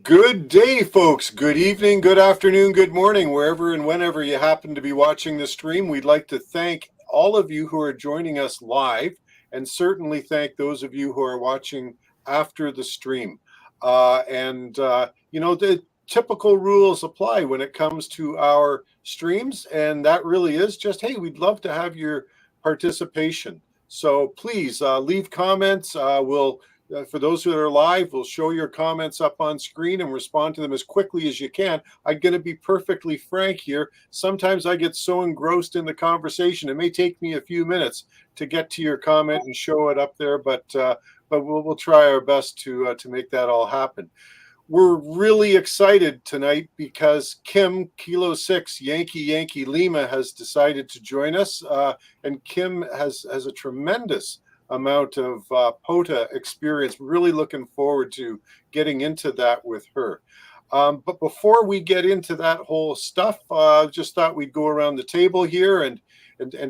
Good day, folks. Good evening, good afternoon, good morning, wherever and whenever you happen to be watching the stream. We'd like to thank all of you who are joining us live, and certainly thank those of you who are watching after the stream. The typical rules apply when it comes to our streams, and that really is just, hey, we'd love to have your participation. So please leave comments. For those who are live, we'll show your comments up on screen and respond to them as quickly as you can. I'm going to be perfectly frank here. Sometimes I get so engrossed in the conversation, it may take me a few minutes to get to your comment and show it up there, but we'll try our best to make that all happen. We're really excited tonight because Kim K6YYL Lima has decided to join us, and Kim has a tremendous amount of POTA experience. Really looking forward to getting into that with her. But before we get into that whole stuff, just thought we'd go around the table here and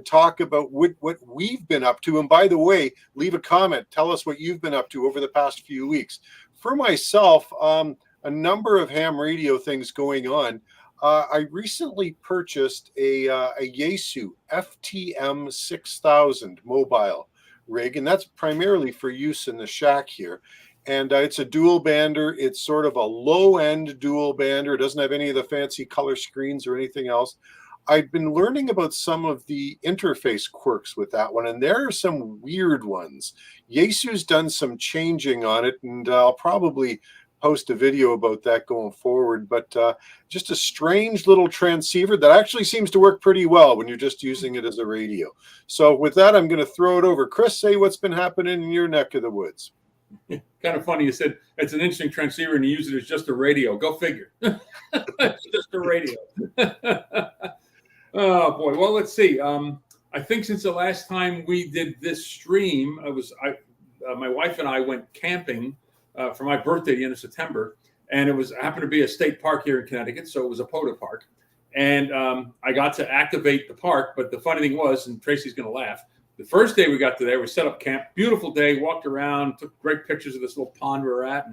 talk about what we've been up to. And by the way, leave a comment. Tell us what you've been up to over the past few weeks. For myself, a number of ham radio things going on. I recently purchased a Yaesu FTM 6000 mobile rig, and that's primarily for use in the shack here. And it's a dual bander. It's sort of a low-end dual bander. It doesn't have any of the fancy color screens or anything else. I've been learning about some of the interface quirks with that one, and there are some weird ones. Yaesu's done some changing on it, and I'll probably post a video about that going forward, but just a strange little transceiver that actually seems to work pretty well when you're just using it as a radio. So with that, I'm going to throw it over. Chris, say what's been happening in your neck of the woods. Kind of funny. You said it's an interesting transceiver and you use it as just a radio. Go figure. It's just a radio. Oh boy. Well, let's see. I think since the last time we did this stream, my wife and I went camping for my birthday at the end of September, and it happened to be a state park here in Connecticut, so it was a POTA park, and I got to activate the park. But the funny thing was, and Tracy's going to laugh, the first day we got to there, we set up camp, beautiful day, walked around, took great pictures of this little pond we were at,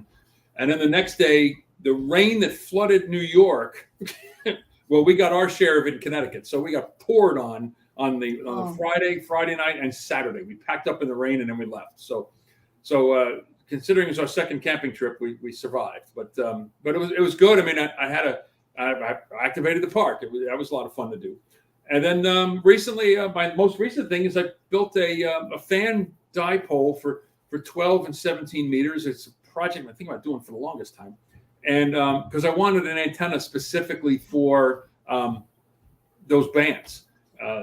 and then the next day, the rain that flooded New York, well, we got our share of it in Connecticut, so we got poured on the Friday night and Saturday. We packed up in the rain and then we left. So considering it was our second camping trip, we survived, but it was good. I mean, I activated the park. That was a lot of fun to do. And then recently, my most recent thing is I built a fan dipole for 12 and 17 meters. It's a project I think about doing for the longest time, and because I wanted an antenna specifically for those bands.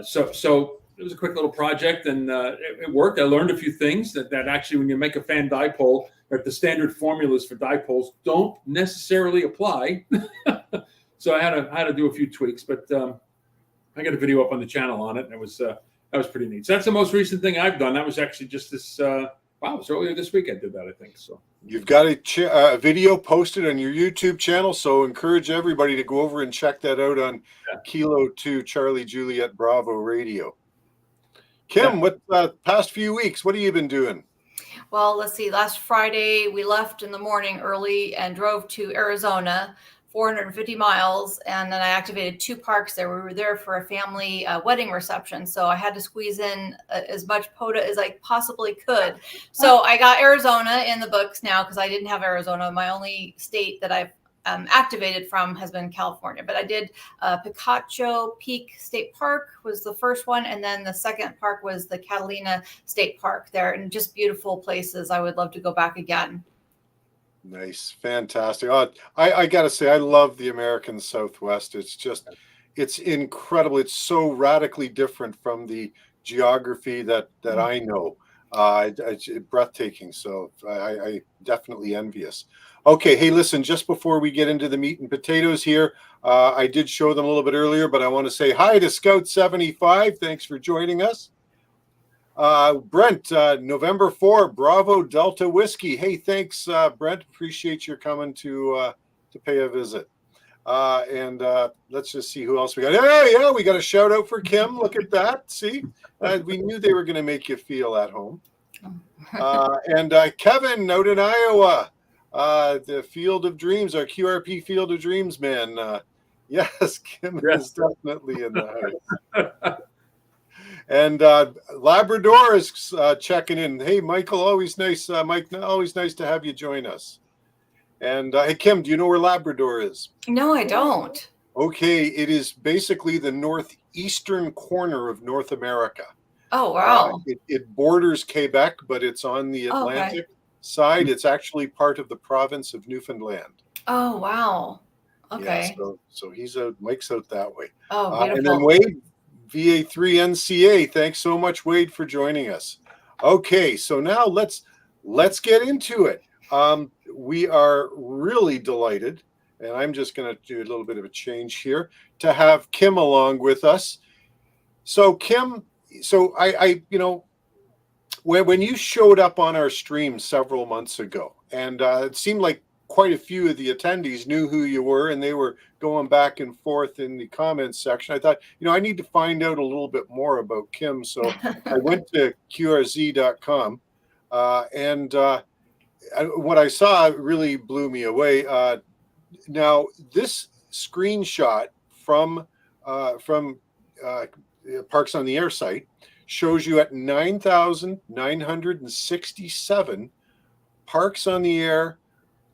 So it was a quick little project, and it worked. I learned a few things that actually, when you make a fan dipole, that the standard formulas for dipoles don't necessarily apply. So I had to do a few tweaks, but I got a video up on the channel on it, and that was pretty neat. So that's the most recent thing I've done. That was actually just this. It was earlier this week I did that, I think. So you've got a video posted on your YouTube channel, so encourage everybody to go over and check that out on Kilo 2 Charlie Juliet Bravo Radio. Kim, what past few weeks, what have you been doing? Well, let's see. Last Friday, we left in the morning early and drove to Arizona, 450 miles, and then I activated 2 parks there. We were there for a family wedding reception, so I had to squeeze in as much POTA as I possibly could. So I got Arizona in the books now because I didn't have Arizona. My only state that I've activated from has been California, but I did Picacho Peak State Park was the first one, and then the second park was the Catalina State Park there, and just beautiful places. I would love to go back again. Nice, fantastic. I gotta say, I love the American Southwest. It's incredible. It's so radically different from the geography that I know. It's breathtaking. So I definitely envious. Okay, hey, listen, just before we get into the meat and potatoes here, I did show them a little bit earlier, but I want to say hi to Scout75. Thanks for joining us. Brent, November 4, Bravo Delta Whiskey. Hey, thanks, Brent. Appreciate your coming to pay a visit. And let's just see who else we got. Yeah, we got a shout out for Kim. Look at that. See, we knew they were going to make you feel at home. And Kevin out in Iowa. The Field of Dreams, our QRP Field of Dreams man. Yes, Kim Yes. is definitely in the house. And Labrador is checking in. Hey, Michael, always nice. Mike, always nice to have you join us. And hey, Kim, do you know where Labrador is? No, I don't. Okay, it is basically the northeastern corner of North America. Oh, wow. It borders Quebec, but it's on the Atlantic side. It's actually part of the province of Newfoundland. Oh, wow. Okay. Yeah, so Mike's out that way. Oh, beautiful. And then Wade, VA3NCA. Thanks so much, Wade, for joining us. Okay, so now let's get into it. We are really delighted, and I'm just going to do a little bit of a change here to have Kim along with us. So Kim, I when you showed up on our stream several months ago, and it seemed like quite a few of the attendees knew who you were, and they were going back and forth in the comments section. I thought, I need to find out a little bit more about Kim. So I went to qrz.com, and what I saw really blew me away. Now, this screenshot from Parks on the Air site shows you at 9,967 Parks on the Air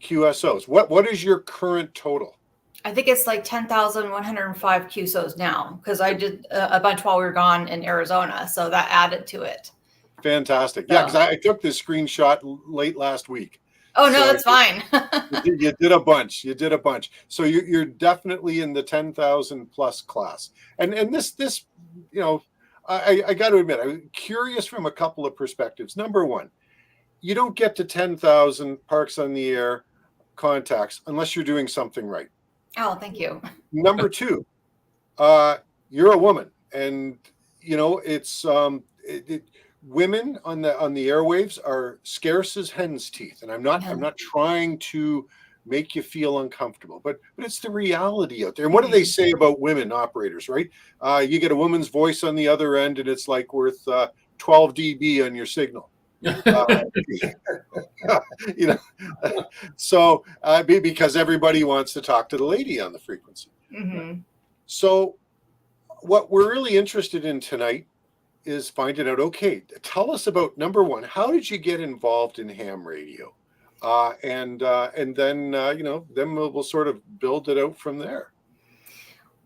QSOs. What is your current total? I think it's like 10,105 QSOs now, because I did a bunch while we were gone in Arizona, so that added to it. Fantastic. Yeah, because I took this screenshot late last week. Oh, no, that's fine. You did a bunch. So you're definitely in the 10,000 plus class. And this I got to admit, I'm curious from a couple of perspectives. Number one, you don't get to 10,000 Parks on the Air contacts unless you're doing something right. Oh, thank you. Number two, you're a woman, and it's women on the airwaves are scarce as hen's teeth, and I'm not trying to make you feel uncomfortable, but it's the reality out there. And what do they say about women operators, right? You get a woman's voice on the other end, and it's like worth 12 dB on your signal. So because everybody wants to talk to the lady on the frequency. Mm-hmm. So what we're really interested in tonight is finding out, okay, tell us about, number one, how did you get involved in ham radio? And then then we'll sort of build it out from there.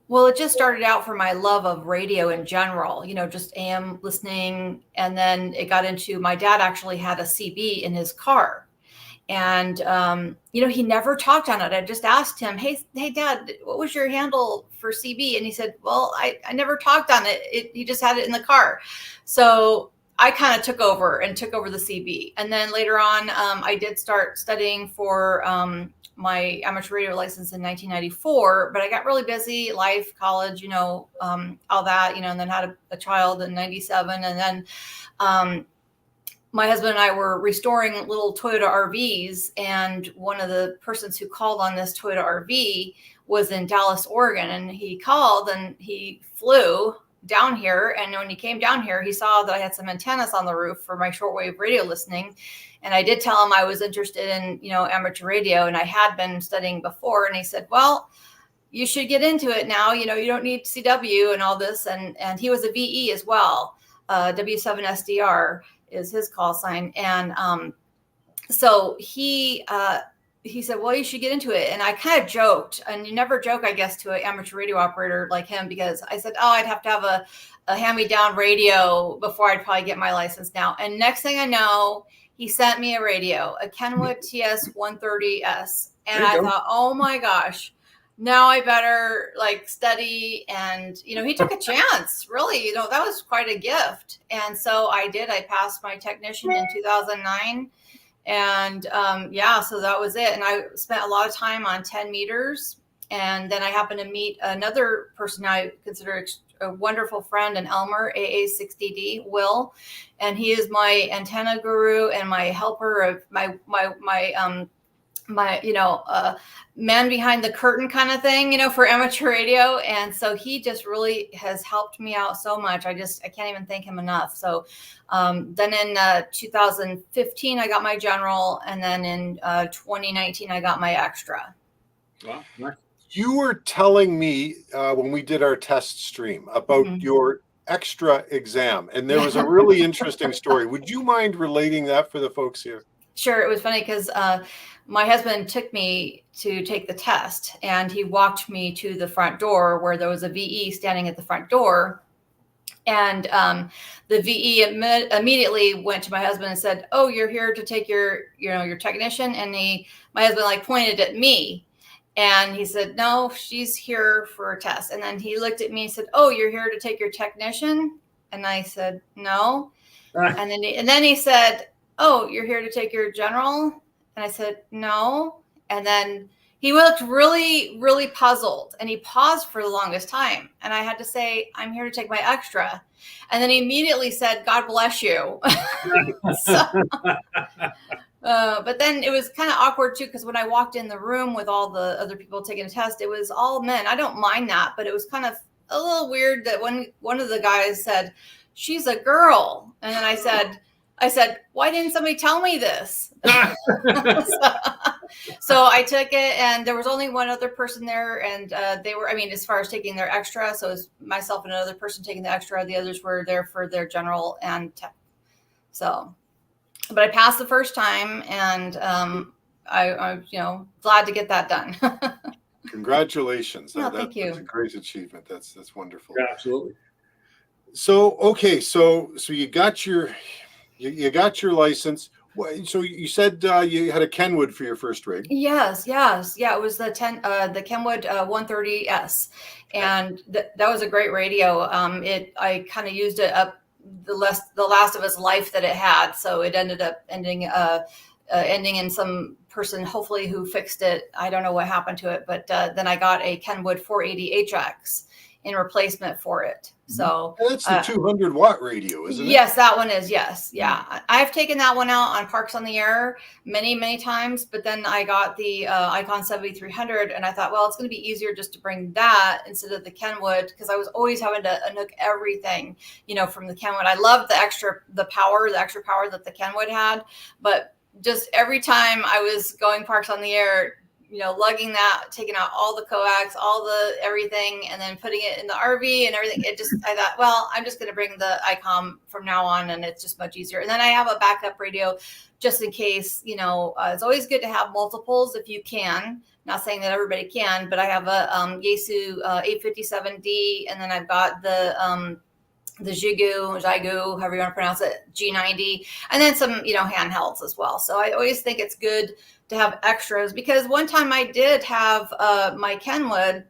Well, it just started out from my love of radio in general, just AM listening. And then it got into, my dad actually had a CB in his car. And, he never talked on it. I just asked him, hey, Dad, what was your handle for CB? And he said, well, I never talked on it. He just had it in the car. So I kind of took over the CB. And then later on, I did start studying for my amateur radio license in 1994, but I got really busy, life, college, all that, and then had a child in 97. And then my husband and I were restoring little Toyota RVs. And one of the persons who called on this Toyota RV was in Dallas, Oregon. And he called and he flew down here. And when he came down here, he saw that I had some antennas on the roof for my shortwave radio listening. And I did tell him I was interested in, amateur radio, and I had been studying before. And he said, well, you should get into it now. You don't need CW and all this. And he was a VE as well. W7SDR is his call sign. And so he said, well, you should get into it. And I kind of joked, and you never joke, I guess, to an amateur radio operator like him, because I said, oh, I'd have to have a hand-me-down radio before I'd probably get my license now. And next thing I know, he sent me a radio, a Kenwood TS130S. And I thought, oh my gosh, now I better study. And, he took a chance, really, that was quite a gift. And so I did. I passed my technician in 2009. And so that was it. And I spent a lot of time on 10 meters. And then I happened to meet another person I consider a wonderful friend in Elmer, AA60D, Will. And he is my antenna guru and my helper of my my, man behind the curtain kind of thing, for amateur radio. And so he just really has helped me out so much. I can't even thank him enough. So then in 2015, I got my general. And then in 2019, I got my extra. Wow, nice. You were telling me when we did our test stream about your extra exam, and there was a really interesting story. Would you mind relating that for the folks here? Sure. It was funny because my husband took me to take the test, and he walked me to the front door where there was a VE standing at the front door. And the VE immediately went to my husband and said, "Oh, you're here to take your technician." And my husband pointed at me, and he said, "No, she's here for a test." And then he looked at me and said, "Oh, you're here to take your technician?" And I said, "No." And then he said, "Oh, you're here to take your general?" And I said, "No." And then he looked really, really puzzled, and he paused for the longest time. And I had to say, "I'm here to take my extra." And then he immediately said, "God bless you." But then it was kind of awkward too, because when I walked in the room with all the other people taking a test, it was all men. I don't mind that, but it was kind of a little weird that when one of the guys said, "She's a girl," and then I said, "Why didn't somebody tell me this?" So I took it, and there was only one other person there, and they were, as far as taking their extra, so it was myself and another person taking the extra. The others were there for their general and tech. So, but I passed the first time, and I'm glad to get that done. Congratulations. No, thank you. That's a great achievement. That's wonderful. Yeah, absolutely. So, okay. So you got your license. So you said you had a Kenwood for your first rig. Yes. Yeah, it was the Kenwood 130S, and that was a great radio. I kind of used it up the last of its life that it had, so it ended up ending in some person hopefully who fixed it. I don't know what happened to it, but then I got a Kenwood 480HX in replacement for it. So and that's the 200-watt radio, isn't it? Yes, that one is. Yes. Yeah. I've taken that one out on Parks on the Air many, many times, but then I got the Icon 7300, and I thought, well, it's going to be easier just to bring that instead of the Kenwood, because I was always having to unhook everything, from the Kenwood. I loved the extra power that the Kenwood had, but just every time I was going Parks on the Air, lugging that, taking out all the coax, all the everything, and then putting it in the RV and everything. I thought, well, I'm just going to bring the ICOM from now on, and it's just much easier. And then I have a backup radio just in case, it's always good to have multiples if you can. Not saying that everybody can, but I have a Yaesu 857D, and then I've got the Xiegu, however you want to pronounce it, G90, and then some, handhelds as well. So I always think it's good to have extras, because one time I did have my Kenwood,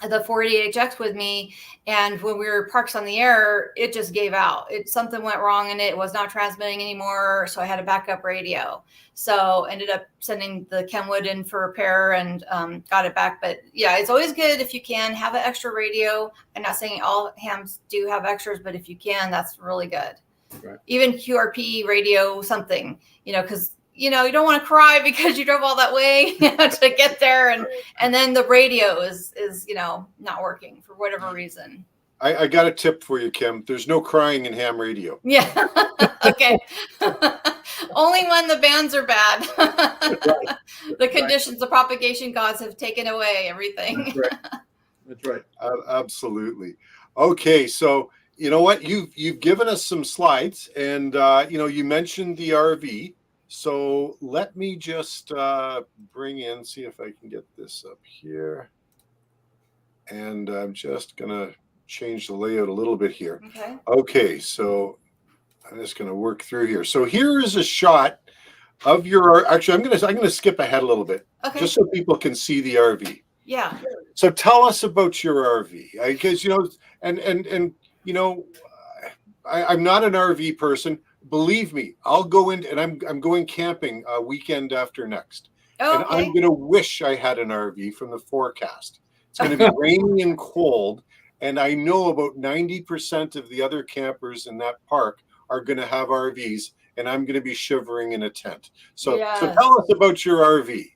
the 480HX with me, and when we were Parks on the Air, it just gave out. Something went wrong in it. It was not transmitting anymore, so I had a backup radio. So ended up sending the Kenwood in for repair and got it back. But yeah, it's always good if you can have an extra radio. I'm not saying all hams do have extras, but if you can, that's really good. Right. Even QRP radio, something, because you don't want to cry because you drove all that way to get there, and then the radio is not working for whatever reason. I got a tip for you, Kim. There's no crying in ham radio. Yeah. Okay. Only when the bands are bad. The conditions, the propagation gods have taken away everything. That's right. Absolutely. Okay, so you know what? You've given us some slides, and you mentioned the RV. So let me just see if I can get this up here. And I'm just going to change the layout a little bit here. Okay, so I'm just going to work through here. So here is a shot of your, actually, I'm going to skip ahead a little bit, just so people can see the RV. Yeah. So tell us about your RV, because, I'm not an RV person. Believe me, I'll go in, and I'm going camping weekend after next. And I'm going to wish I had an RV from the forecast. It's going to be rainy and cold, and I know about 90% of the other campers in that park are going to have RVs, and I'm going to be shivering in a tent. So tell us about your RV.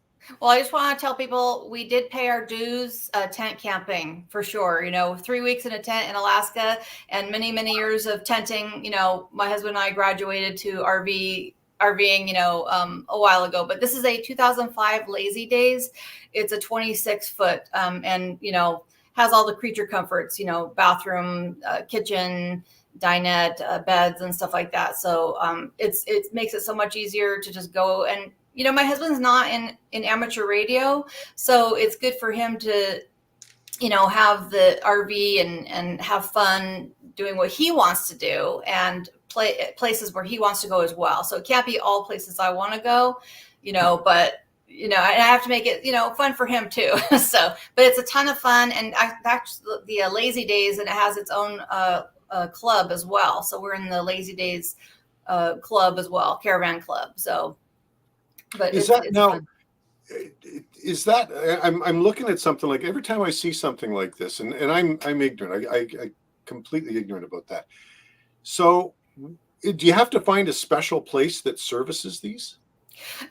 Well, I just want to tell people we did pay our dues tent camping for sure. 3 weeks in a tent in Alaska and many, many years of tenting. My husband and I graduated to RVing, a while ago. But this is a 2005 Lazy Days. It's a 26-foot and, has all the creature comforts, bathroom, kitchen, dinette, beds and stuff like that. So it makes it so much easier to just go. And my husband's not in amateur radio, so it's good for him to have the RV and have fun doing what he wants to do and play places where he wants to go as well. So it can't be all places I want to go, but and I have to make it, fun for him too. So, but it's a ton of fun. And actually the Lazy Days, and it has its own club as well. So we're in the Lazy Days club as well, caravan club. So, but is that now? Is that I'm looking at something like every time I see something like this, and I'm ignorant. I completely ignorant about that. So, do you have to find a special place that services these?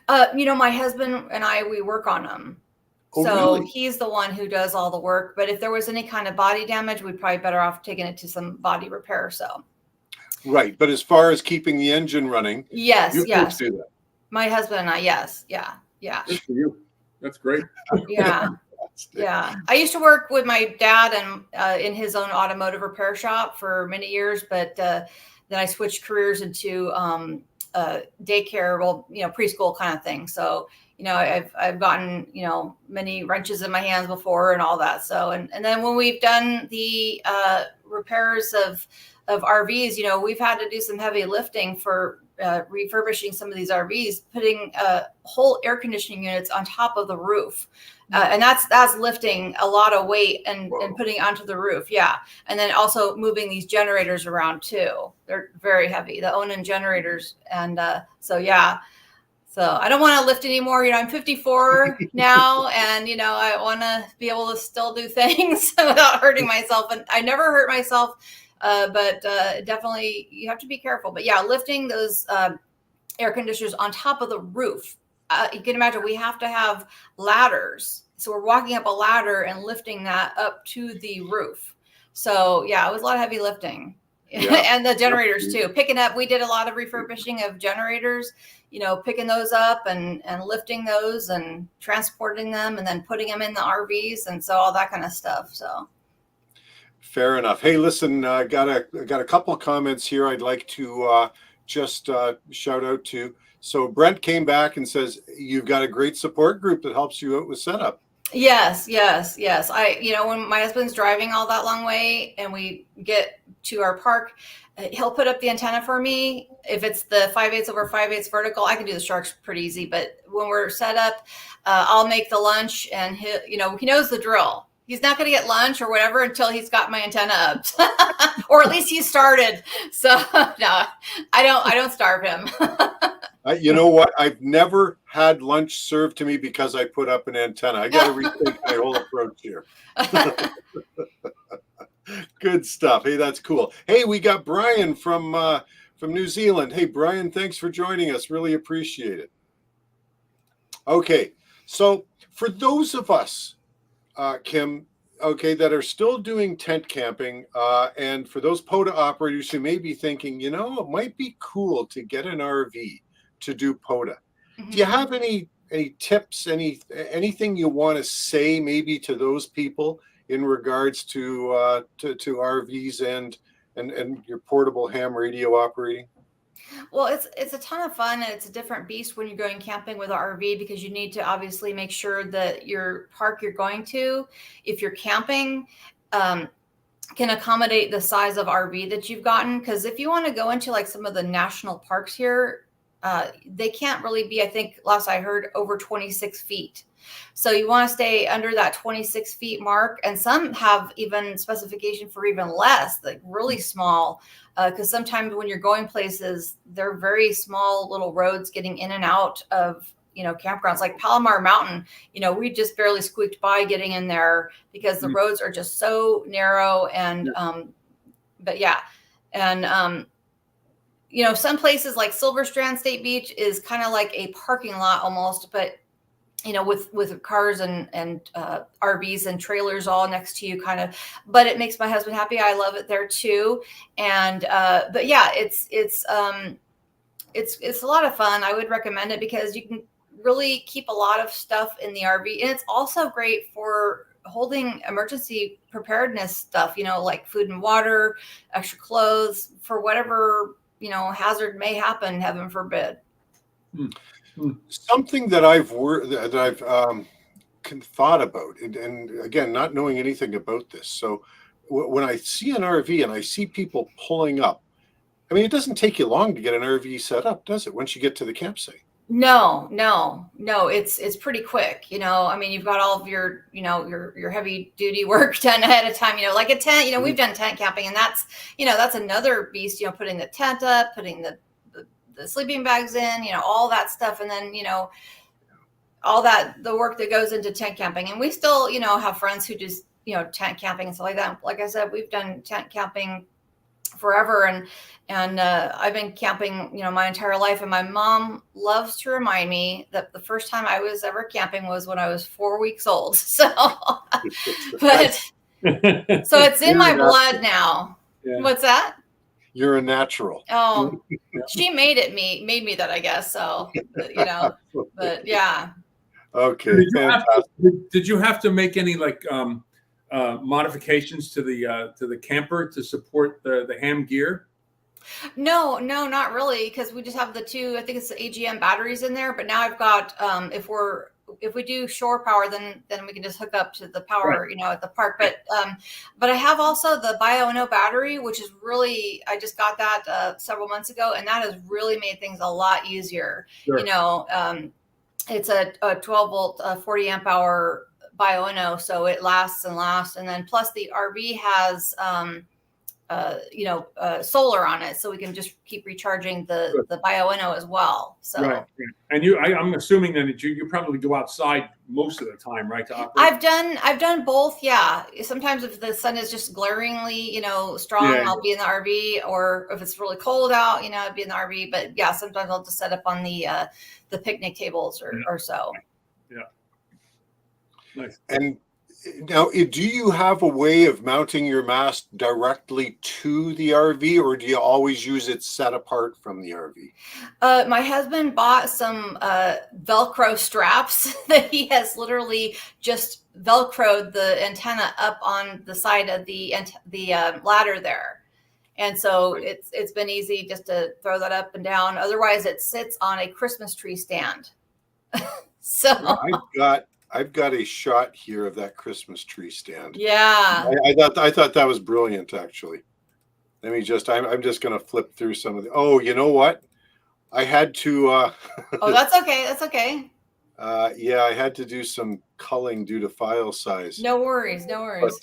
My husband and we work on them. Oh, So really? he's the one who does all the work. But if there was any kind of body damage, we'd probably better off taking it to some body repair. So. Right. But as far as keeping the engine running, yes, you yes. do that. My husband and I, yes. Yeah. Yeah. Good for you. That's great. Yeah. Yeah. I used to work with my dad and in his own automotive repair shop for many years, but then I switched careers into daycare, preschool kind of thing. So, I've gotten, many wrenches in my hands before and all that. So, and then when we've done the repairs of RVs, we've had to do some heavy lifting for refurbishing some of these RVs, putting whole air conditioning units on top of the roof. And that's lifting a lot of weight and putting it onto the roof. Yeah. And then also moving these generators around too. They're very heavy, the Onan generators. And so, yeah. So I don't want to lift anymore. I'm 54 now, and, I want to be able to still do things without hurting myself. And I never hurt myself, but definitely you have to be careful. But yeah, lifting those air conditioners on top of the roof. You can imagine we have to have ladders. So we're walking up a ladder and lifting that up to the roof. So yeah, it was a lot of heavy lifting. Yeah. And the generators too. We did a lot of refurbishing of generators, picking those up and lifting those and transporting them and then putting them in the RVs. And so all that kind of stuff. So. Fair enough. Hey, listen, got a couple of comments here I'd like to just shout out to. So Brent came back and says, you've got a great support group that helps you out with setup. Yes. When my husband's driving all that long way and we get to our park, he'll put up the antenna for me. If it's the 5/8 over 5/8 vertical, I can do the sharks pretty easy. But when we're set up, I'll make the lunch, and he knows the drill. He's not going to get lunch or whatever until he's got my antenna up, or at least he started. So no, I don't starve him. You know what? I've never had lunch served to me because I put up an antenna. I got to rethink my whole approach here. Good stuff. Hey, that's cool. Hey, we got Brian from New Zealand. Hey, Brian, thanks for joining us. Really appreciate it. Okay, so for those of us, Kim, that are still doing tent camping, and for those POTA operators who may be thinking, it might be cool to get an RV to do POTA. Mm-hmm. Do you have any tips, anything you want to say maybe to those people in regards to RVs and your portable ham radio operating? Well, it's a ton of fun, and it's a different beast when you're going camping with an RV, because you need to obviously make sure that your park you're going to, if you're camping, can accommodate the size of RV that you've gotten. Because if you want to go into like some of the national parks here, they can't really be, I think last I heard, over 26 feet. So you want to stay under that 26 feet mark. And some have even specification for even less, like really small, because sometimes when you're going places, they're very small little roads getting in and out of, campgrounds like Palomar Mountain. We just barely squeaked by getting in there because the roads are just so narrow. And, but yeah. And, some places like Silver Strand State Beach is kind of like a parking lot almost, but you know, with cars and RVs and trailers all next to you kind of, but it makes my husband happy. I love it there too. And, but yeah, it's a lot of fun. I would recommend it because you can really keep a lot of stuff in the RV, and it's also great for holding emergency preparedness stuff, you know, like food and water, extra clothes for whatever, you know, hazard may happen, heaven forbid. Something that I've thought about, and again, not knowing anything about this. So when I see an RV and I see people pulling up, I mean, it doesn't take you long to get an RV set up, does it? Once you get to the campsite. No. It's pretty quick. You know, I mean, you've got all of your, you know, your heavy duty work done ahead of time, you know, like a tent, you know, we've done tent camping, and that's, you know, that's another beast, you know, putting the tent up, putting the sleeping bags in, you know, all that stuff. And then, you know, all that, the work that goes into tent camping. And we still, you know, have friends who just, you know, tent camping and stuff like that. Like I said, we've done tent camping forever. And I've been camping, you know, my entire life. And my mom loves to remind me that the first time I was ever camping was when I was 4 weeks old. So, but so it's in my blood now. Yeah. What's that? You're a natural. Oh, she made me that, I guess. So, you know, but yeah. Okay. Did you have to make any like modifications to the camper to support the ham gear? No, not really, because we just have the two, I think it's the AGM batteries in there. But now I've got, if we do shore power, then we can just hook up to the power, right, you know, at the park. But I have also the Bioenno battery, which is really, I just got that several months ago, and that has really made things a lot easier. Sure. You know, it's a 12 volt, 40 amp hour Bioenno, so it lasts and lasts. And then plus the RV has, you know, solar on it, so we can just keep recharging the Bioenno as well. So right. And I'm assuming that you probably go outside most of the time, right, to operate? I've done both. Yeah, sometimes if the sun is just glaringly, you know, strong, yeah, I'll be in the RV, or if it's really cold out, you know, I'd be in the RV. But yeah, sometimes I'll just set up on the picnic tables or so. Yeah. Nice. And now, do you have a way of mounting your mast directly to the RV, or do you always use it set apart from the RV? My husband bought some Velcro straps that he has literally just Velcroed the antenna up on the side of the ladder there. And so it's been easy just to throw that up and down. Otherwise, it sits on a Christmas tree stand. So I've got a shot here of that Christmas tree stand. Yeah. I thought that was brilliant, actually. Let me just, I'm just going to flip through some of the, oh, you know what? I had to. Oh, that's okay. That's okay. Yeah, I had to do some culling due to file size. No worries. No worries.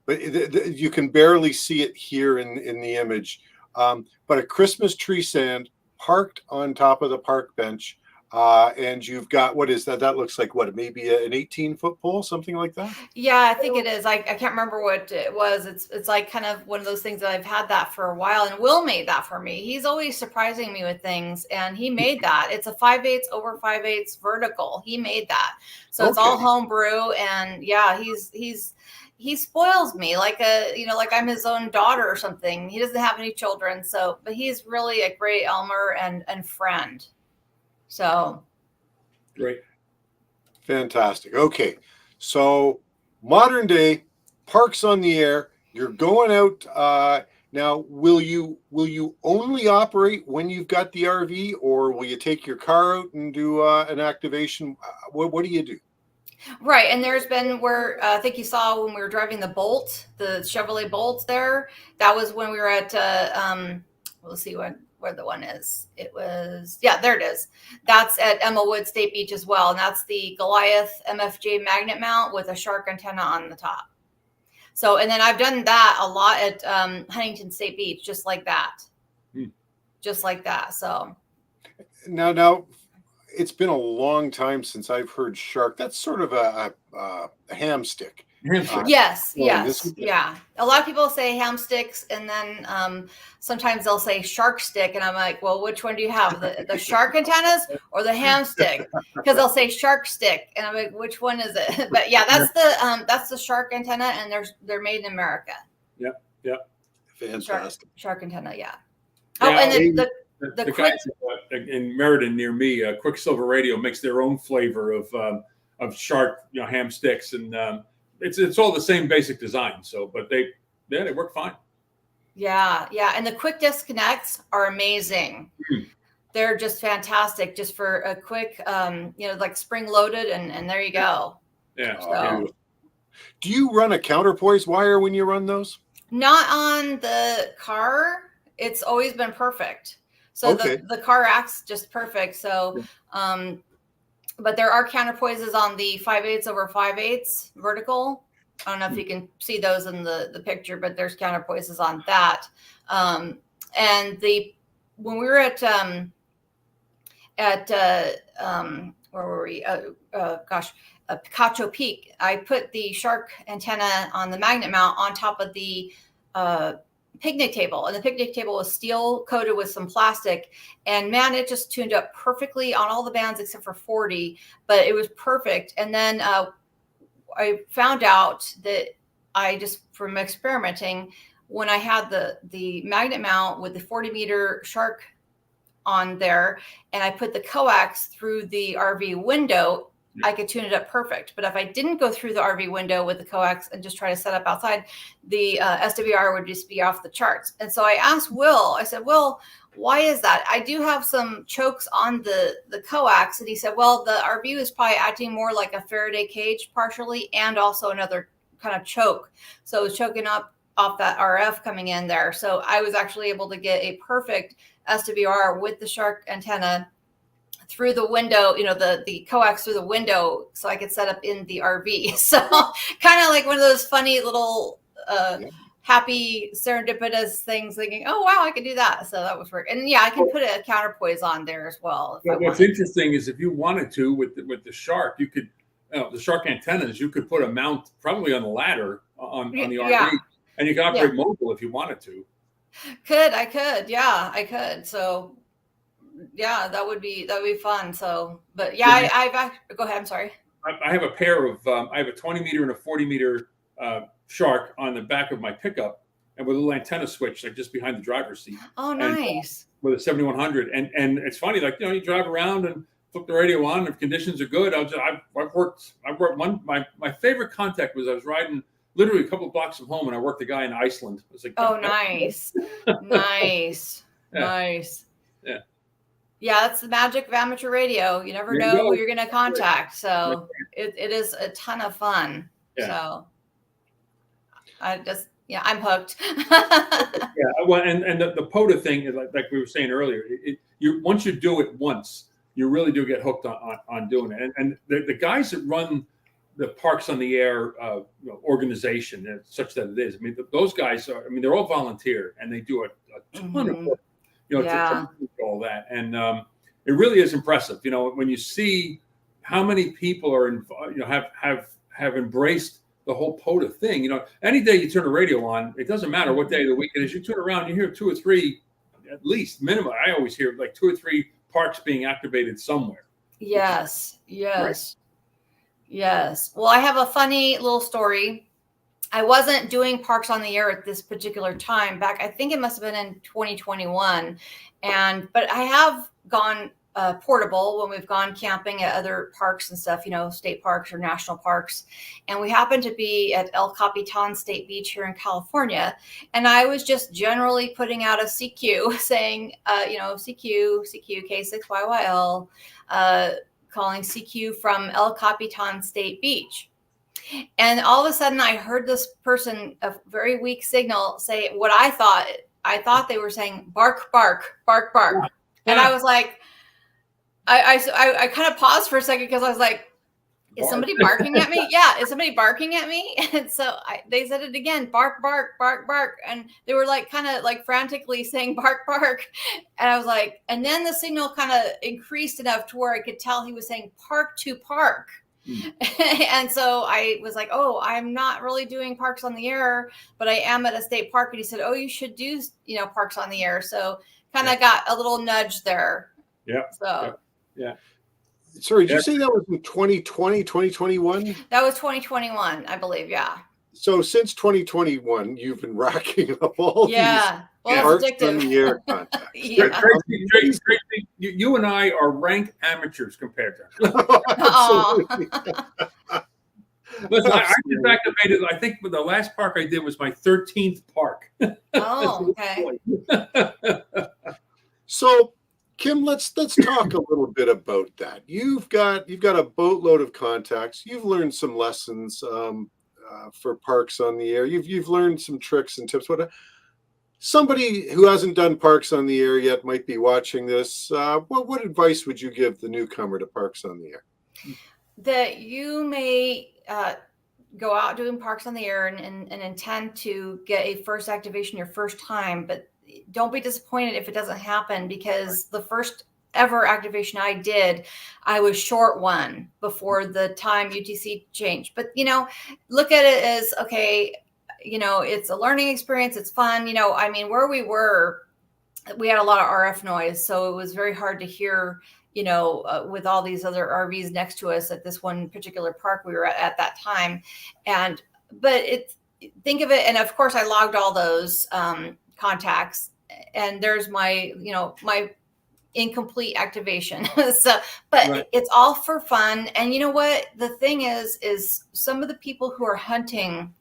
But you can barely see it here in the image. But a Christmas tree stand parked on top of the park bench. And you've got, what is that? That looks like what? Maybe an 18-foot pole, something like that? Yeah, I think it is. I can't remember what it was. It's like kind of one of those things that I've had that for a while. And Will made that for me. He's always surprising me with things, and he made that. It's a 5/8 over 5/8 vertical. He made that. So it's all homebrew, and yeah, he spoils me like like I'm his own daughter or something. He doesn't have any children, so but he's really a great Elmer and friend. So great. Fantastic. Okay. So modern day parks on the air, you're going out. Now, will you only operate when you've got the RV, or will you take your car out and do an activation? What do you do? Right. And there's been where I think you saw when we were driving the Bolt, the Chevrolet Bolt there. That was when we were at, let's see where the one is. It was, yeah, there it is. That's at Emmawood State Beach as well. And that's the Goliath MFJ magnet mount with a shark antenna on the top. So, and then I've done that a lot at Huntington State Beach, just like that. Just like that. So now it's been a long time since I've heard shark. That's sort of a ham stick. Hamster. Yes, Well, yes, this- yeah. A lot of people say ham sticks, and then sometimes they'll say shark stick, and I'm like, well, which one do you have, the shark antennas or the ham stick? Because they'll say shark stick, and I'm like, which one is it? But yeah, that's the shark antenna, and they're made in America. Yep, yep. Fantastic. Shark antenna, yeah. Yeah, Oh, and then the guys quick, in Meriden near me, Quicksilver Radio makes their own flavor of shark, ham sticks, and it's all the same basic design. So, but they work fine. yeah, and the quick disconnects are amazing. They're just fantastic, just for a quick, like spring loaded, and there you go. Yeah. So, Do you run a counterpoise wire when you run those? not on the car. It's always been perfect. So Okay. the car acts just perfect. So, but there are counterpoises on the 5/8 over 5/8 vertical. I don't know if you can see those in the picture, but there's counterpoises on that. And when we were at where were we? Picacho Peak, I put the shark antenna on the magnet mount on top of the picnic table, and the picnic table was steel coated with some plastic, and man, it just tuned up perfectly on all the bands except for 40, but it was perfect. And then I found out that from experimenting, when I had the magnet mount with the 40-meter shark on there, and I put the coax through the RV window, I could tune it up perfect. But if I didn't go through the RV window with the coax and just try to set up outside, the SWR would just be off the charts. And so I asked Will, I said, Will, why is that? I do have some chokes on the coax. And he said, well, the RV is probably acting more like a Faraday cage partially, and also another kind of choke. So it was choking up off that RF coming in there. So I was actually able to get a perfect SWR with the shark antenna through the window, the coax through the window, so I could set up in the RV. So kind of like one of those funny little happy serendipitous things, thinking, oh wow, I could do that. So that was work. And yeah, I can put a counterpoise on there as well. What's interesting is if you wanted to with the shark, you could the shark antennas, you could put a mount probably on the ladder on the RV, and you can operate mobile if you wanted to. I could. So yeah, that would be fun. So, but yeah, I've go ahead. I'm sorry. I have a pair of I have a 20-meter and a 40-meter shark on the back of my pickup, and with a little antenna switch like just behind the driver's seat. Oh, nice. And, with a 7100, and it's funny, like you drive around and flip the radio on. If conditions are good, I've worked one. My favorite contact was I was riding literally a couple of blocks from home, and I worked a guy in Iceland. It was like, oh, nice, nice. Yeah. Yeah, that's the magic of amateur radio. You never know who you're going to contact. So it is a ton of fun. Yeah. So I'm hooked. Well, and the POTA thing is like we were saying earlier. Once you do it once, you really do get hooked on doing it. And the guys that run the Parks on the Air organization, such that it is. I mean, those guys are. I mean, they're all volunteer, and they do a ton of work. To all that, and it really is impressive. When you see how many people are, have embraced the whole POTA thing. Any day you turn a radio on, it doesn't matter what day of the week it is. You turn around, you hear 2 or 3, at least minimum. I always hear like 2 or 3 parks being activated somewhere. Yes. Well, I have a funny little story. I wasn't doing Parks on the Air at this particular time back. I think it must have been in 2021. But I have gone portable when we've gone camping at other parks and stuff, state parks or national parks. And we happened to be at El Capitan State Beach here in California. And I was just generally putting out a CQ saying, CQ K6YYL, calling CQ from El Capitan State Beach. And all of a sudden I heard this person, a very weak signal, say what I thought they were saying, bark, bark, bark, bark. Yeah. And I was like, I kind of paused for a second because I was like, is somebody barking at me? Yeah. Is somebody barking at me? And so they said it again, bark, bark, bark, bark. And they were like, kind of like frantically saying bark, bark. And I was like, and then the signal kind of increased enough to where I could tell he was saying park to park. And so I was like, oh, I'm not really doing Parks on the Air, but I am at a state park. And he said, oh, you should do, Parks on the Air. So kind of got a little nudge there. Yeah. So yeah. Sorry, did you say that was in 2020, 2021? That was 2021, I believe. Yeah. So since 2021, you've been racking up all these Well, Parks it's on addictive. the Air contacts. Yeah. Tracy, you and I are rank amateurs compared to her. Absolutely. Listen, I just activated, I think the last park I did was my 13th park. Oh, okay. So, Kim, let's talk a little bit about that. You've got a boatload of contacts. You've learned some lessons for Parks on the Air. You've learned some tricks and tips. Somebody who hasn't done Parks on the Air yet might be watching this. What advice would you give the newcomer to Parks on the Air? That you may go out doing Parks on the Air and intend to get a first activation your first time, but don't be disappointed if it doesn't happen, because the first ever activation I did, I was short one before the time UTC changed. But, look at it as, okay, it's a learning experience. It's fun. I mean, where we were, we had a lot of RF noise. So it was very hard to hear, with all these other RVs next to us at this one particular park we were at that time. But think of it. And of course I logged all those contacts, and there's my, my incomplete activation. But right. It's all for fun. And you know what? The thing is some of the people who are hunting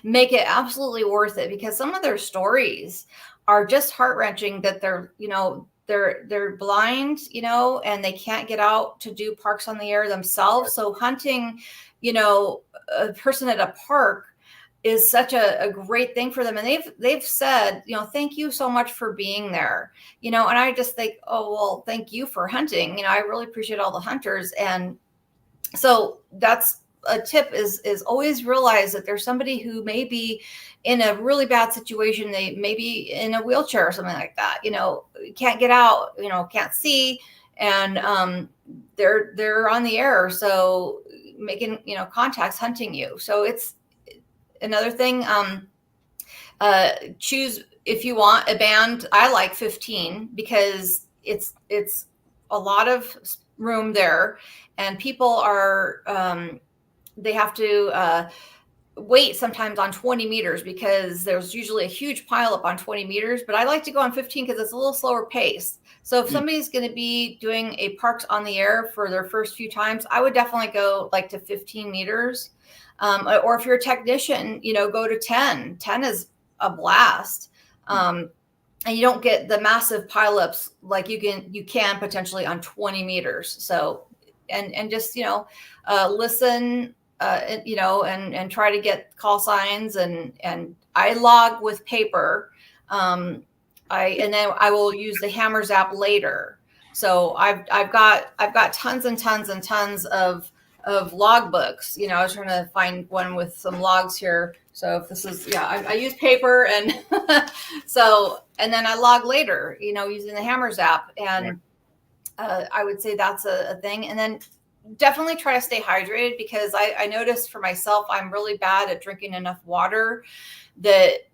make it absolutely worth it, because some of their stories are just heart-wrenching, that they're blind, and they can't get out to do Parks on the Air themselves. So hunting, a person at a park is such a great thing for them. And they've said, thank you so much for being there, and I just think, oh, well, thank you for hunting. I really appreciate all the hunters. And so that's a tip, is always realize that there's somebody who may be in a really bad situation. They may be in a wheelchair or something like that, can't get out, can't see, and they're on the air. So making, contacts, hunting you. So it's another thing. Choose, if you want a band. I like 15 because it's a lot of room there, and people are, they have to wait sometimes on 20 meters, because there's usually a huge pileup on 20 meters. But I like to go on 15 because it's a little slower pace. So if somebody's going to be doing a Parks on the Air for their first few times, I would definitely go like to 15 meters. Or if you're a technician, go to 10. 10 is a blast. And you don't get the massive pileups like you can potentially on 20 meters. So, and just, listen, and try to get call signs, and I log with paper. And then I will use the Hammers app later. So I've got tons and tons and tons of log books. I was trying to find one with some logs here. So if this is, I use paper, and so, and then I log later, using the Hammers app. And I would say that's a thing. And then definitely try to stay hydrated, because I noticed for myself, I'm really bad at drinking enough water, that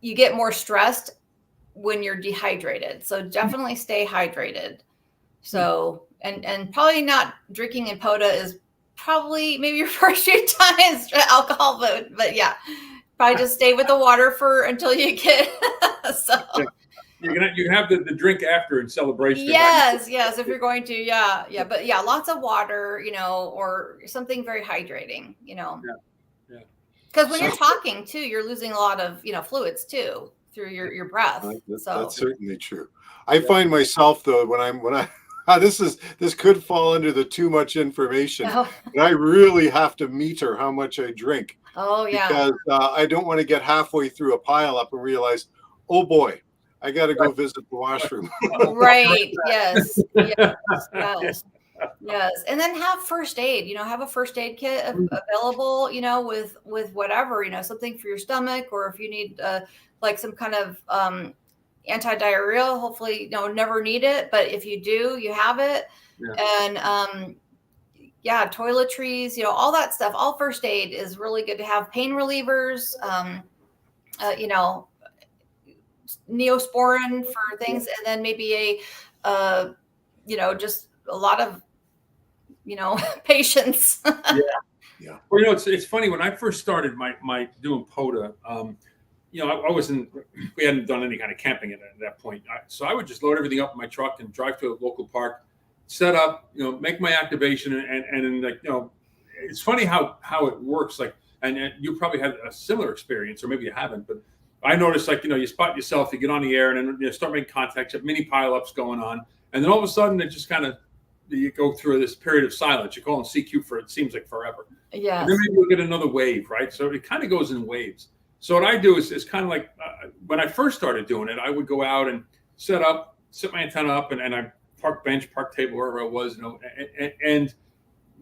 you get more stressed when you're dehydrated. So definitely stay hydrated. So, and probably not drinking in POTA is probably maybe your first few times alcohol, but yeah, probably just stay with the water until you get, so. Yeah. You can have the drink after in celebration. Yes, if you're going to, yeah. But yeah, lots of water, or something very hydrating, Yeah. Because when you're talking too, you're losing a lot of, fluids too through your breath. That's certainly true. I find myself though, when I this could fall under the too much information, but I really have to meter how much I drink. Oh yeah. Because I don't want to get halfway through a pile up and realize, oh boy, I got to go visit the washroom. Right. Yes. And then have first aid, have a first aid kit available, with whatever, something for your stomach, or if you need like some kind of anti-diarrhea, hopefully, never need it. But if you do, you have it. Yeah. And yeah, toiletries, you know, all that stuff, all first aid is really good to have. Pain relievers, you know, Neosporin for things, and then maybe you know, just a lot of, you know, patience. Yeah. Well, you know, it's funny when I first started my doing POTA. You know, I wasn't. We hadn't done any kind of camping at that point, so I would just load everything up in my truck and drive to a local park, set up, you know, make my activation, and like, you know, it's funny how it works. Like, and you probably had a similar experience, or maybe you haven't, but I noticed, like, you know, you spot yourself, you get on the air, and then you start making contacts, you have mini pileups going on, and then all of a sudden it just kind of, you go through this period of silence. You call them CQ for, it seems like forever. Yes. And then maybe you'll get another wave, right? So it kind of goes in waves. So what I do is kind of like, when I first started doing it, I would go out and set my antenna up, and I park bench, park table, wherever it was, you know, and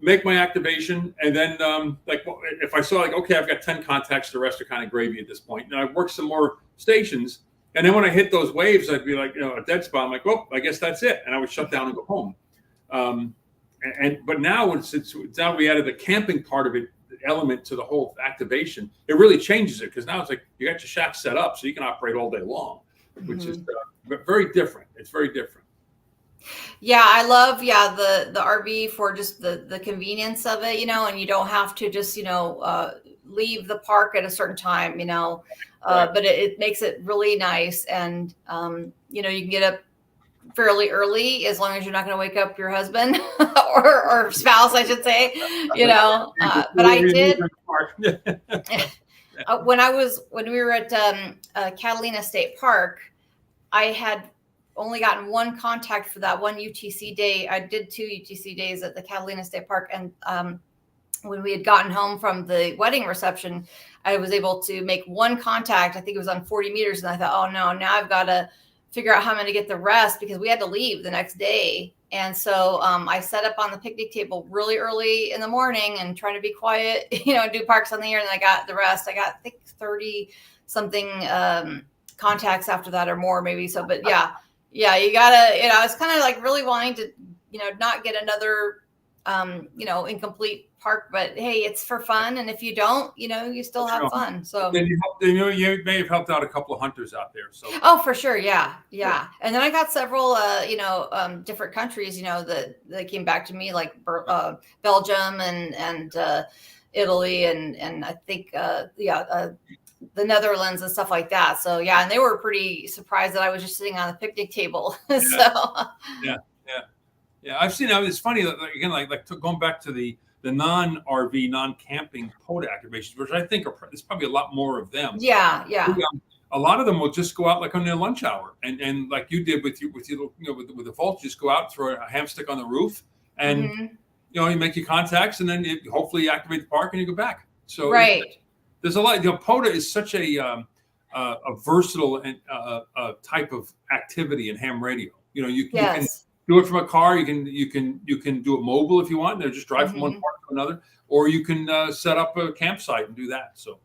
make my activation. And then like, if I saw, like, okay, I've got 10 contacts, the rest are kind of gravy at this point. And I work some more stations. And then when I hit those waves, I'd be like, you know, a dead spot. I'm like, oh, I guess that's it. And I would shut down and go home. But now now we added the camping part of it, element to the whole activation. It really changes it, because now it's like you got your shack set up so you can operate all day long, which is very different. It's very different. Yeah, I love the RV for just the convenience of it, you know, and you don't have to just, you know, leave the park at a certain time, you know, but it makes it really nice. And you know, you can get up fairly early, as long as you're not going to wake up your husband or spouse, I should say, you know. But I did when we were at Catalina State Park, I had only gotten one contact for that one UTC day. I did 2 UTC days at the Catalina State Park, and when we had gotten home from the wedding reception, I was able to make one contact. I think it was on 40 meters, and I thought, oh no, now I've got to figure out how I'm going to get the rest, because we had to leave the next day. And so I set up on the picnic table really early in the morning and trying to be quiet, you know, do parks on the air. And I got the rest. I got, I think, 30 something contacts after that, or more maybe. So, but yeah, you gotta, you know, I was kind of like really wanting to, you know, not get another, you know, incomplete park, but hey, it's for fun. And if you don't, you know, you still have fun. So then you may have helped out a couple of hunters out there. So for sure. Yeah. And then I got several, you know, different countries, you know, that came back to me, like Belgium and Italy and I think, the Netherlands and stuff like that. So yeah. And they were pretty surprised that I was just sitting on the picnic table. Yeah. I've seen, it's funny, again, like going back to the non-RV, non-camping POTA activations, which I think there's probably a lot more of them. Yeah. A lot of them will just go out like on their lunch hour, and like you did with the Volt, just go out, throw a hamstick on the roof, and you know, you make your contacts, and then hopefully you activate the park and you go back. So there's a lot. You know, POTA is such a versatile and type of activity in ham radio. You know, you can do it from a car. You can do it mobile if you want. They'll just drive from one part to another, or you can set up a campsite and do that. So.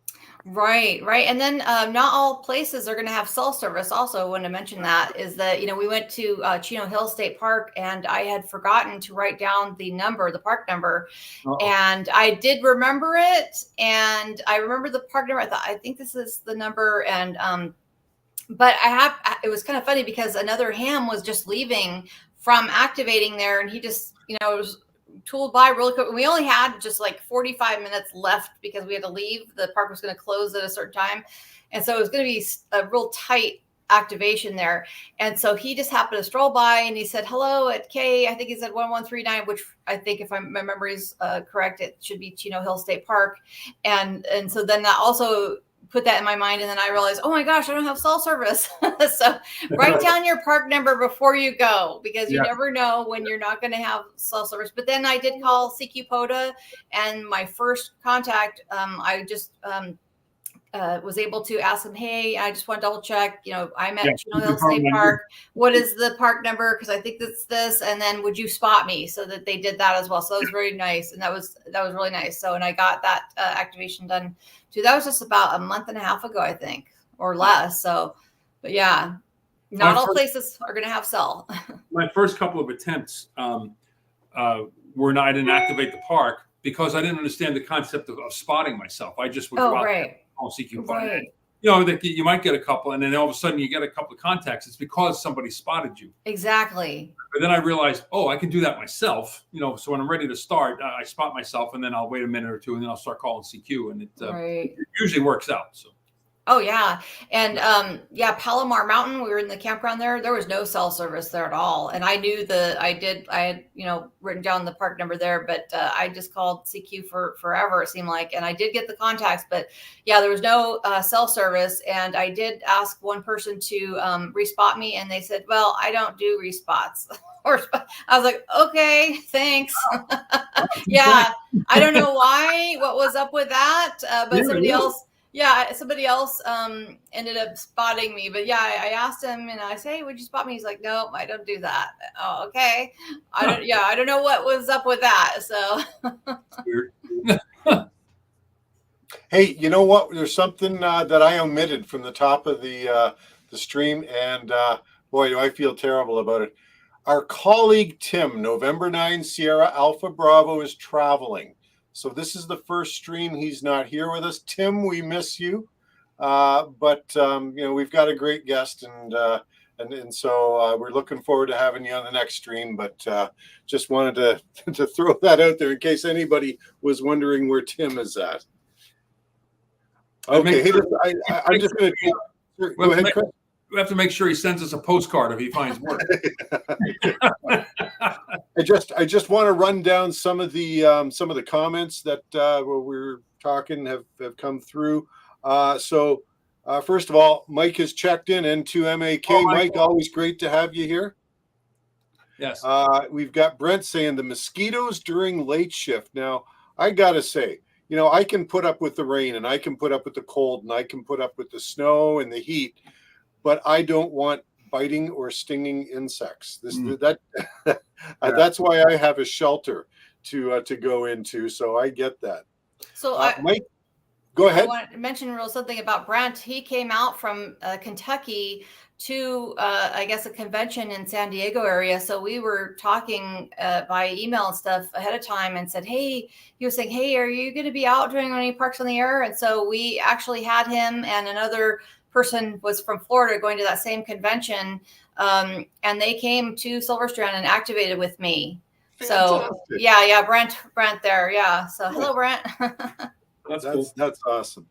Right. And then not all places are going to have cell service. Also, I want to mention that is that, you know, we went to Chino Hill State Park, and I had forgotten to write down the park number. And I did remember it, and I remember the park number. I think this is the number. And but it was kind of funny, because another ham was just leaving from activating there, and he just, you know, was tooled by really quick. We only had just like 45 minutes left because we had to leave. The park was going to close at a certain time. And so it was going to be a real tight activation there. And so he just happened to stroll by, and he said, hello at K, I think he said 1139, which I think, if my memory is correct, it should be Chino Hill State Park. And so then that also put that in my mind. And then I realized, oh my gosh, I don't have cell service. So write down your park number before you go, because you never know when you're not going to have cell service. But then I did call CQ POTA, and my first contact, I just was able to ask him, hey, I just want to double check, you know, I'm at Chino Hill State Park. What is the park number? Because I think that's this. And then would you spot me? So that they did that as well. So that was very nice. And that was really nice. So, and I got that activation done too. That was just about a month and a half ago, I think, or less. So, but yeah, not all places are going to have cell. My first couple of attempts I didn't activate the park because I didn't understand the concept of spotting myself. I just would Oh, go out right. there, call CQ. Right. You know, that you might get a couple, and then all of a sudden you get a couple of contacts. It's because somebody spotted you. Exactly. But then I realized, oh, I can do that myself. You know, so when I'm ready to start, I spot myself, and then I'll wait a minute or two, and then I'll start calling CQ, and it usually works out. So. Oh yeah. And yeah, Palomar Mountain, we were in the campground there. There was no cell service there at all. And I knew I had, you know, written down the park number there, but I just called CQ for forever, it seemed like. And I did get the contacts, but yeah, there was no cell service. And I did ask one person to respot me, and they said, well, I don't do respots. I was like, okay, thanks. Yeah. I don't know what was up with that, but somebody else. Yeah, somebody else ended up spotting me, but yeah, I asked him, and I say, hey, would you spot me? He's like, no, I don't do that. Oh, okay. I don't know what was up with that. So Weird. Hey, you know what? There's something that I omitted from the top of the stream, and boy, do I feel terrible about it. Our colleague Tim, November 9 Sierra Alpha Bravo, is traveling. So this is the first stream he's not here with us. Tim, we miss you, but you know, we've got a great guest, and so we're looking forward to having you on the next stream. But just wanted to throw that out there in case anybody was wondering where Tim is at. Okay, hey, I'm just going to go ahead, Chris. We have to make sure he sends us a postcard if he finds work. I just want to run down some of the comments that where we're talking have come through. So first of all, Mike has checked in, N2MAK. Oh, Mike, always great to have you here. Yes. We've got Brent saying the mosquitoes during late shift. Now, I gotta say, you know, I can put up with the rain, and I can put up with the cold, and I can put up with the snow and the heat, but I don't want biting or stinging insects. That's why I have a shelter to go into. So I get that. So Mike, go ahead. I want to mention something about Brent. He came out from Kentucky to I guess a convention in San Diego area. So we were talking by email and stuff ahead of time, and said, hey, he was saying, hey, are you going to be out doing any Parks on the Air? And so we actually had him and another person was from Florida going to that same convention, and they came to Silver Strand and activated with me. Fantastic. So yeah, Brent there, yeah. So hello, Brent. That's awesome.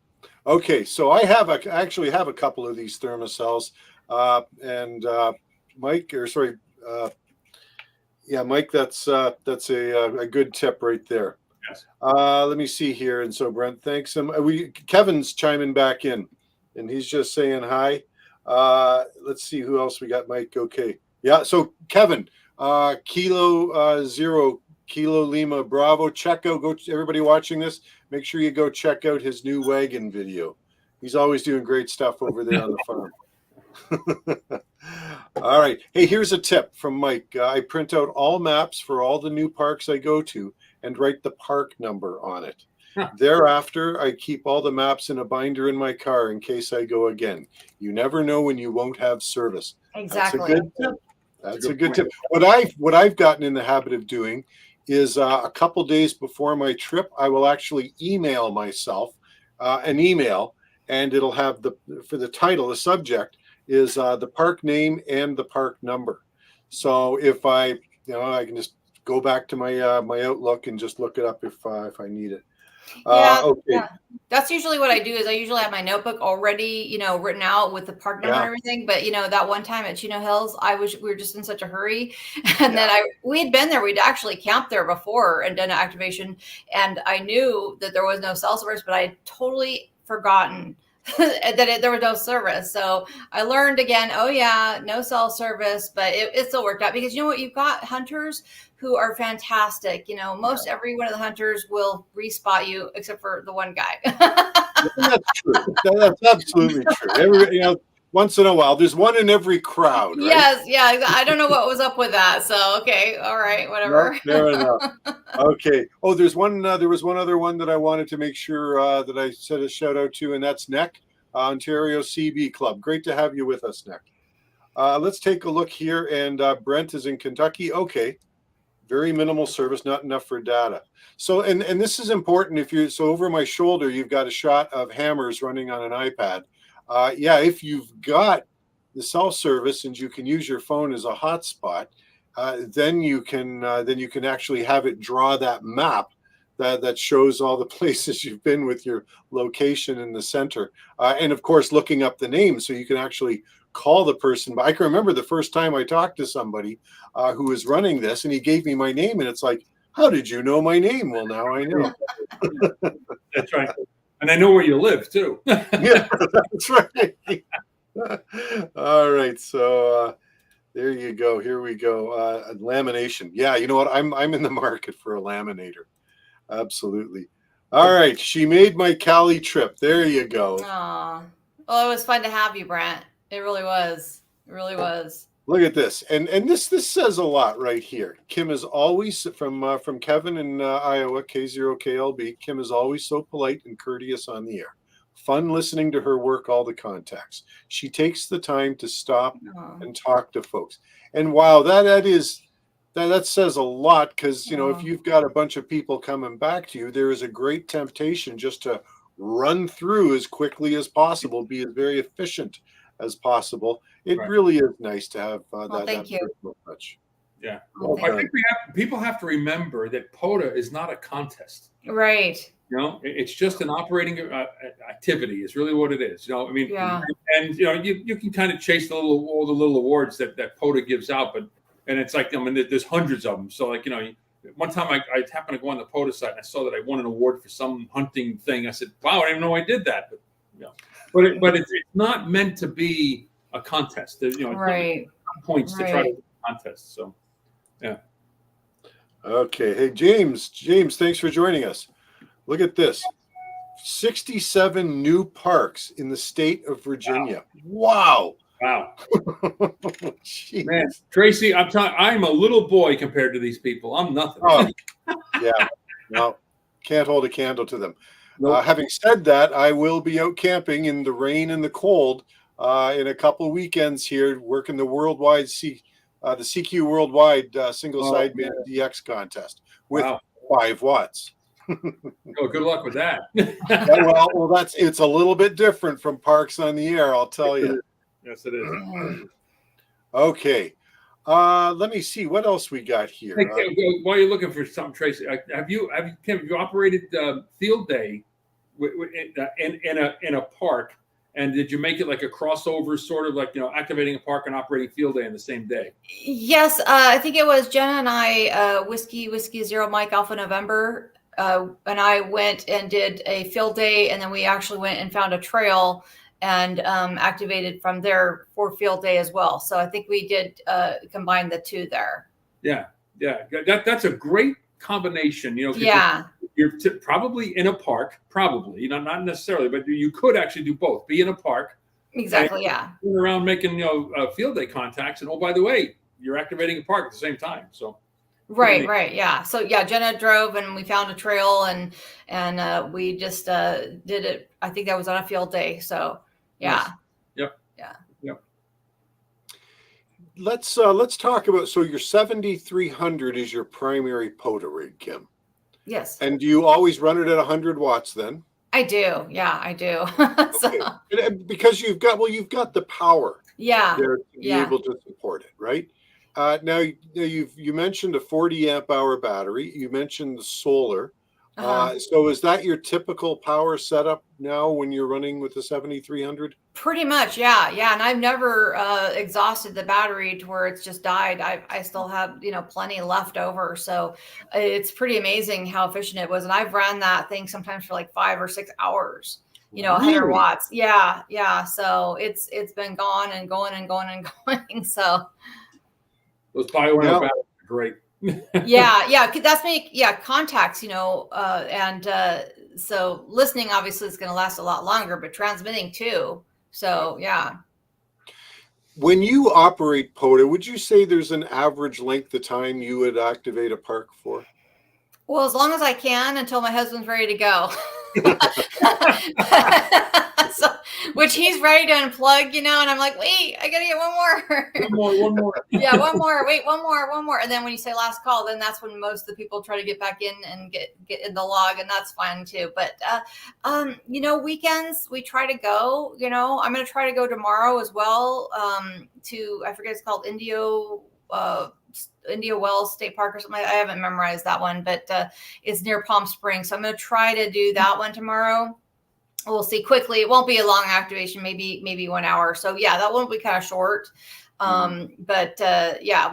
Okay, so I actually have a couple of these thermocells, and Mike, Mike, that's a good tip right there. Yes. Let me see here, and so Brent, thanks. Kevin's chiming back in. And he's just saying hi. Let's see who else we got, Mike. Okay. Yeah. So Kevin, Kilo 0 Kilo Lima Bravo. Everybody watching this, make sure you go check out his new wagon video. He's always doing great stuff over there on the farm. All right. Hey, here's a tip from Mike. I print out all maps for all the new parks I go to and write the park number on it. Thereafter, I keep all the maps in a binder in my car in case I go again. You never know when you won't have service. Exactly. That's a good tip. What I've gotten in the habit of doing is a couple days before my trip, I will actually email myself an email, and it'll have for the title, the subject is the park name and the park number. So if I can just go back to my my Outlook and just look it up if I need it. Okay. Yeah. That's usually what I do. Is I usually have my notebook already, written out with the park number and everything. But that one time at Chino Hills, we were just in such a hurry, and then we had been there. We'd actually camped there before and done an activation, and I knew that there was no cell service, but I had totally forgotten that there was no service. So I learned again. Oh yeah, no cell service, but it still worked out because you know what? You've got hunters who are fantastic. Most every one of the hunters will respot you except for the one guy. That's true. That's absolutely true. Once in a while, there's one in every crowd. Right? Yes, yeah. I don't know what was up with that. So okay, all right, whatever. No, fair enough. Okay. Oh, there was one other one that I wanted to make sure that I said a shout out to, and that's Neck, Ontario CB Club. Great to have you with us, Neck. Let's take a look here, and Brent is in Kentucky. Okay. Very minimal service, not enough for data. So, and this is important. If you're so over my shoulder, you've got a shot of hammers running on an iPad. Yeah, if you've got the cell service and you can use your phone as a hotspot, then you can actually have it draw that map that shows all the places you've been with your location in the center, and of course looking up the name so you can actually call the person. But I can remember the first time I talked to somebody who was running this, and he gave me my name, and it's like, how did you know my name? Well, now I know. That's right. And I know where you live too. Yeah, that's right. All right, so there you go. Here we go. Lamination. Yeah, you know what? I'm in the market for a laminator. Absolutely. All right, she made my Cali trip. There you go. Aw. Well, it was fun to have you, Brent. It really was. It really was. Look at this, and this says a lot right here. Kim is always from Kevin in Iowa, K0KLB. Kim is always so polite and courteous on the air. Fun listening to her work all the contacts. She takes the time to stop and talk to folks. And wow, that says a lot, because you know, if you've got a bunch of people coming back to you, there is a great temptation just to run through as quickly as possible, be as very efficient as possible. It really is nice to have that personal touch. Yeah. Well, I think people have to remember that POTA is not a contest. Right. You know, it's just an operating activity is really what it is. You know, I mean, and you know, you can kind of chase all the little awards that POTA gives out, but it's like, I mean, there's hundreds of them. So like, you know, one time I happened to go on the POTA site and I saw that I won an award for some hunting thing. I said, wow, I didn't even know I did that. But you know, but it's not meant to be a contest. You know, right. Points to try to win a contest. So, yeah. Okay. Hey, James, thanks for joining us. Look at this. 67 new parks in the state of Virginia. Wow. Man, Tracy, I'm a little boy compared to these people. I'm nothing. Oh, yeah. Well, can't hold a candle to them. Nope. Having said that, I will be out camping in the rain and the cold in a couple of weekends here, working the worldwide the CQ Worldwide single sideband DX contest with 5 watts. Oh, good luck with that. Yeah, well, it's a little bit different from Parks on the Air, I'll tell you. Yes, it is. Okay. Let me see what else we got here. Hey, while you're looking for something, Tracy, have you operated field day in a park, and did you make it like a crossover, sort of like, you know, activating a park and operating field day in the same day? Yes, I think it was Jenna and I, Whiskey 0 Mike Alpha November, and I went and did a field day, and then we actually went and found a trail and activated from there for field day as well. So I think we did combine the two there. Yeah. That's a great combination. You know, you're probably in a park, you know, not necessarily, but you could actually do both. Be in a park. Exactly. Yeah. Around making, you know, field day contacts, and oh, by the way, you're activating a park at the same time. So. Right. Yeah. So yeah, Jenna drove and we found a trail and we just did it. I think that was on a field day. So yeah. Nice. Yep. Let's talk about, so your 7300 is your primary POTA rig, Kim. Yes. And do you always run it at 100 watts then? I do. Yeah, I do. Okay. Because you've got the power. Yeah. There to be able to support it, right? Now you mentioned a 40 amp hour battery. You mentioned the solar. So is that your typical power setup now when you're running with the 7300? Pretty much, yeah. And I've never exhausted the battery to where it's just died. I still have, you know, plenty left over. So it's pretty amazing how efficient it was. And I've ran that thing sometimes for like 5 or 6 hours. You know, 100 watts. Yeah. So it's been gone and going and going and going. So those batteries are great. yeah. That's contacts, you know, and so listening obviously is going to last a lot longer, but transmitting too. So yeah. When you operate POTA, would you say there's an average length of time you would activate a park for? Well, as long as I can until my husband's ready to go. So, which he's ready to unplug, and I'm like, wait, I gotta get one more. One more. Yeah, one more. Wait, one more. And then when you say last call, then that's when most of the people try to get back in and get in the log, and that's fine too. But weekends we try to go. I'm gonna try to go tomorrow as well. To I forget it's called India Wells State Park or something. I haven't memorized that one, but it's near Palm Springs. So I'm gonna try to do that one tomorrow. We'll see quickly. It won't be a long activation, maybe 1 hour. So yeah, that one will be kind of short. But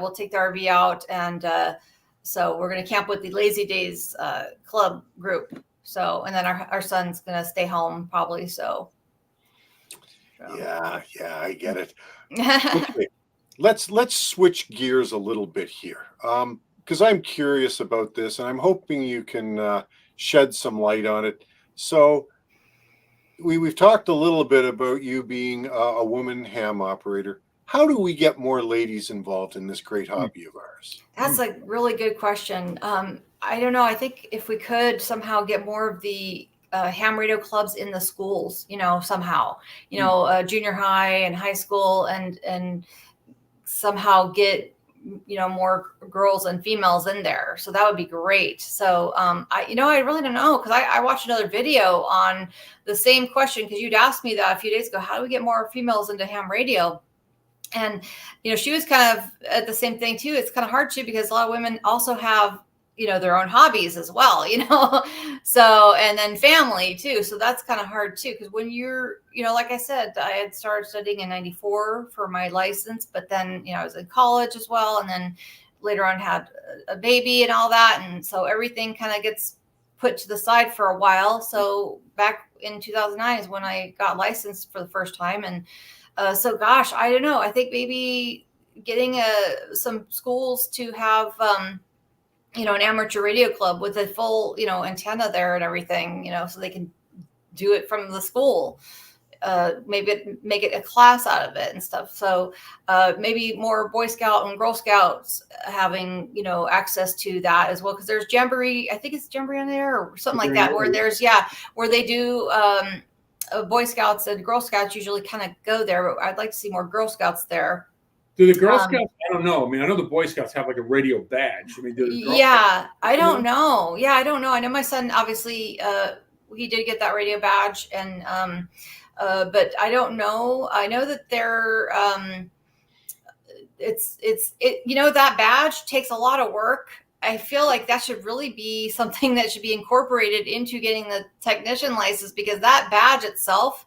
we'll take the RV out, and so we're going to camp with the Lazy Days club group. So, and then our son's going to stay home probably. So. Yeah, I get it. Okay. Let's switch gears a little bit here, because I'm curious about this, and I'm hoping you can shed some light on it. So. We've talked a little bit about you being a woman ham operator. How do we get more ladies involved in this great hobby of ours? That's a really good question. I don't know. I think if we could somehow get more of the ham radio clubs in the schools, somehow, junior high and high school, and somehow get more girls and females in there. So that would be great. So I really don't know, because I watched another video on the same question, because you'd asked me that a few days ago, how do we get more females into ham radio? And she was kind of at the same thing too. It's kind of hard too, because a lot of women also have their own hobbies as well, so, and then family too. So that's kind of hard too, because when you're, like I said, I had started studying in 94 for my license, but then, I was in college as well. And then later on had a baby and all that. And so everything kind of gets put to the side for a while. So back in 2009 is when I got licensed for the first time. And so, gosh, I don't know. I think maybe getting some schools to have, an amateur radio club with a full, antenna there and everything, so they can do it from the school. Maybe make it a class out of it and stuff. So maybe more Boy Scout and Girl Scouts having, access to that as well. Because there's Jamboree, I think it's Jamboree on there or something like that, where there's, where they do Boy Scouts and Girl Scouts usually kind of go there. But I'd like to see more Girl Scouts there. Do the Girl Scouts? I don't know. I mean, I know the Boy Scouts have like a radio badge. I mean, do the Girl Scouts, I don't know. Yeah, I don't know. I know my son obviously he did get that radio badge, and but I don't know. I know that they're that badge takes a lot of work. I feel like that should really be something that should be incorporated into getting the technician license, because that badge itself,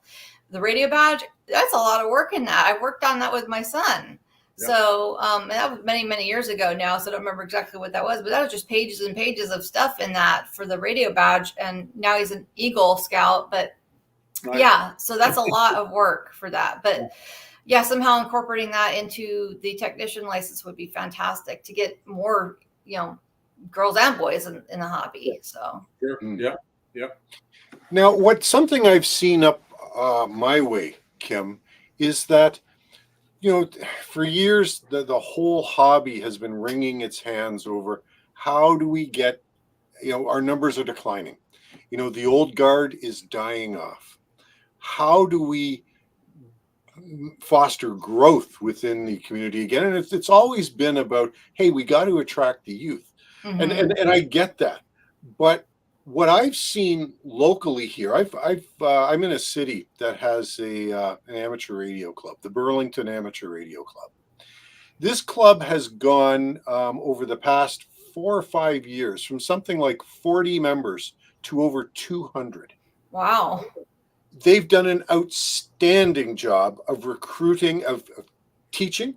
the radio badge, that's a lot of work in that. I worked on that with my son. Yep. So, and that was many, many years ago now, so I don't remember exactly what that was, but that was just pages and pages of stuff in that for the radio badge. And now he's an Eagle Scout, but nice. Yeah, so that's a lot of work for that. But yeah, somehow incorporating that into the technician license would be fantastic to get more, girls and boys in the hobby. So, sure. Yeah. Now, something I've seen up my way, Kim, is that, for years, the whole hobby has been wringing its hands over how do we get, our numbers are declining. The old guard is dying off. How do we foster growth within the community again? And it's always been about, hey, we got to attract the youth. Mm-hmm. And I get that. But what I've seen locally here, I'm in a city that has an amateur radio club, the Burlington Amateur Radio Club. This club has gone over the past 4 or 5 years from something like 40 members to over 200. Wow. They've done an outstanding job of recruiting, of teaching,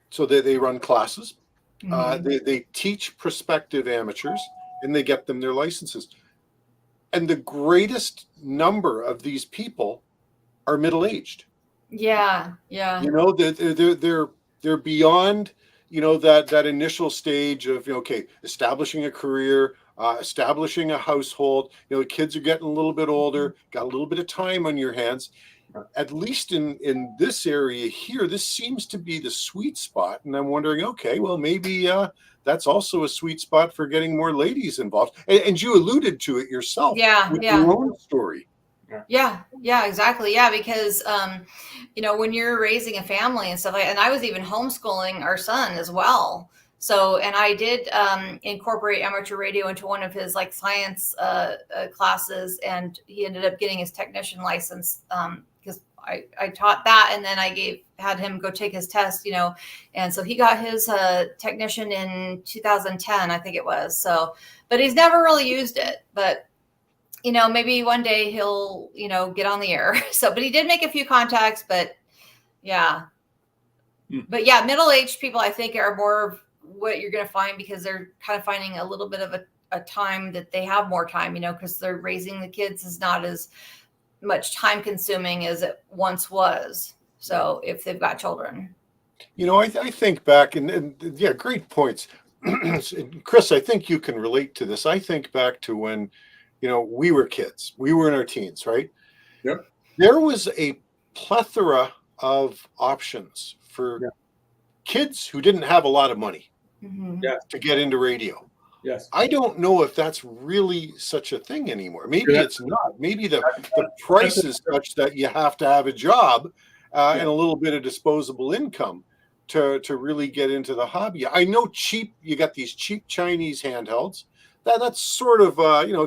so that they run classes. Mm-hmm. They teach prospective amateurs, and they get them their licenses. And the greatest number of these people are middle-aged. Yeah. They're beyond, that initial stage of, establishing a career, establishing a household. The kids are getting a little bit older, got a little bit of time on your hands. at least in this area here, this seems to be the sweet spot. And I'm wondering, okay, well, maybe that's also a sweet spot for getting more ladies involved. And you alluded to it yourself with your own story. Yeah, exactly. Yeah, because when you're raising a family and stuff and I was even homeschooling our son as well. So, and I did incorporate amateur radio into one of his like science classes, and he ended up getting his technician license because I taught that, and then I had him go take his test, and so he got his technician in 2010, I think it was. So, but he's never really used it, but maybe one day he'll, get on the air. So, but he did make a few contacts, but yeah. But yeah, middle-aged people, I think, are more of what you're going to find because they're kind of finding a little bit of a time that they have more time, because they're raising the kids is not as much time consuming as it once was. So if they've got children. I think back and yeah, great points. Chris, I think you can relate to this. I think back to when, we were kids, we were in our teens, right? Yep. There was a plethora of options for kids who didn't have a lot of money to get into radio. Yes. I don't know if that's really such a thing anymore. Maybe it's not. Maybe the price is such that you have to have a job and a little bit of disposable income to really get into the hobby. I know you got these cheap Chinese handhelds. That's sort of,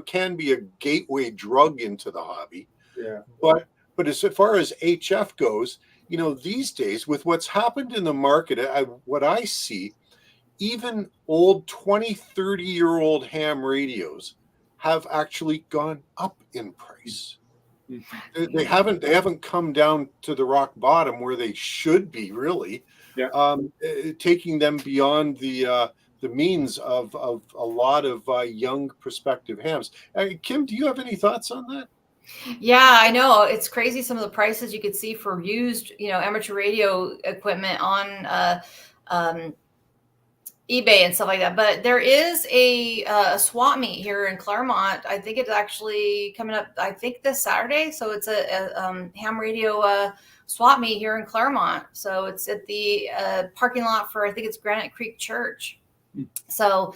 can be a gateway drug into the hobby. Yeah. But as far as HF goes, these days with what's happened in the market, what I see, even old 20, 30-year-old ham radios have actually gone up in price. They haven't come down to the rock bottom where they should be, really. Yeah. Taking them beyond the means of a lot of young prospective hams. Kim, do you have any thoughts on that? Yeah, I know. It's crazy some of the prices you could see for used, amateur radio equipment on eBay and stuff like that. But there is a swap meet here in Claremont. I think it's actually coming up, I think this Saturday. So it's a ham radio swap meet here in Claremont. So it's at the parking lot for, I think it's Granite Creek Church. So,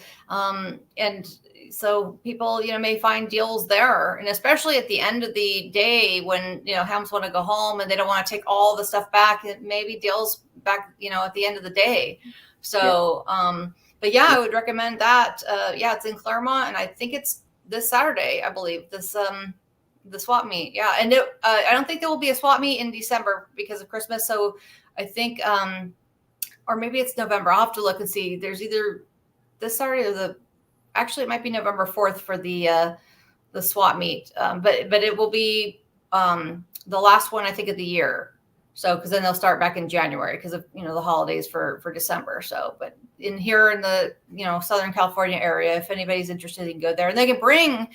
so people, may find deals there, and especially at the end of the day when, hams want to go home and they don't want to take all the stuff back, it maybe deals back, at the end of the day. So, but yeah, I would recommend that. It's in Claremont, and I think it's this Saturday, I believe, the swap meet. Yeah. And I don't think there will be a swap meet in December because of Christmas. So I think, or maybe it's November. I'll have to look and see. There's either this Saturday or actually it might be November 4th for the swap meet. But it will be the last one, I think, of the year. So, because then they'll start back in January because of, the holidays for December. So, but here in the, Southern California area, if anybody's interested, they can go there and they can bring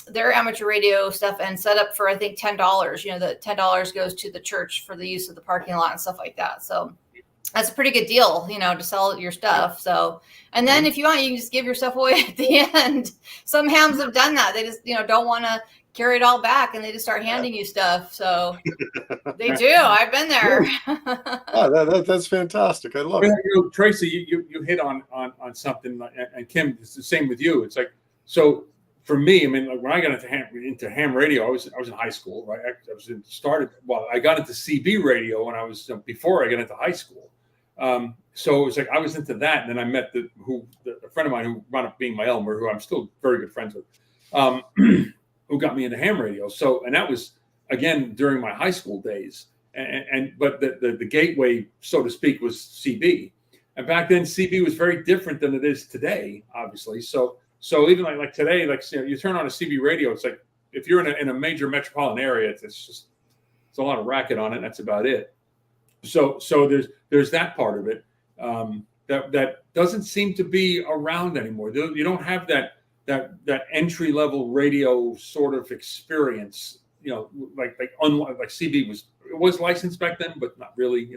their amateur radio stuff and set up for, I think, $10. The $10 goes to the church for the use of the parking lot and stuff like that. So that's a pretty good deal, to sell your stuff. So, and then if you want, you can just give your stuff away at the end. Some hams have done that. They just, don't want to carry it all back and they just start handing you stuff. So they do. I've been there. That's fantastic. I love it. Tracy, you hit on something, and Kim, it's the same with you. It's like, so for me, I mean, like when I got into ham radio, I was in high school, right? I got into CB radio when I was before I got into high school. So it was like I was into that, and then I met a friend of mine who wound up being my Elmer, who I'm still very good friends with, who got me into ham radio. So, and that was again during my high school days, but the gateway, so to speak, was CB, and back then CB was very different than it is today, obviously. So even like today, you turn on a CB radio, it's like if you're in a major metropolitan area, it's a lot of racket on it. And that's about it. So there's that part of it that doesn't seem to be around anymore. You don't have that entry level radio sort of experience. Like CB was licensed back then, but not really.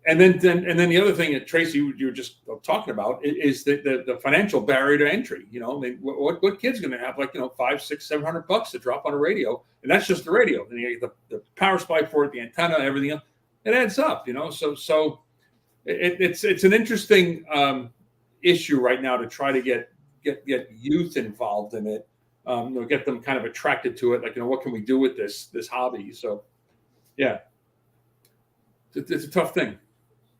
And then the other thing that Tracy, you were just talking about is the financial barrier to entry. You know, I mean, what kid's going to have like, you know, $500, $600, $700 to drop on a radio, and that's just the radio. And you get the power supply for it, the antenna, everything else. It adds up, you know. So it's an interesting issue right now to try to get youth involved in it. You know, get them kind of attracted to it. Like, you know, what can we do with this hobby? So, yeah, it's a tough thing.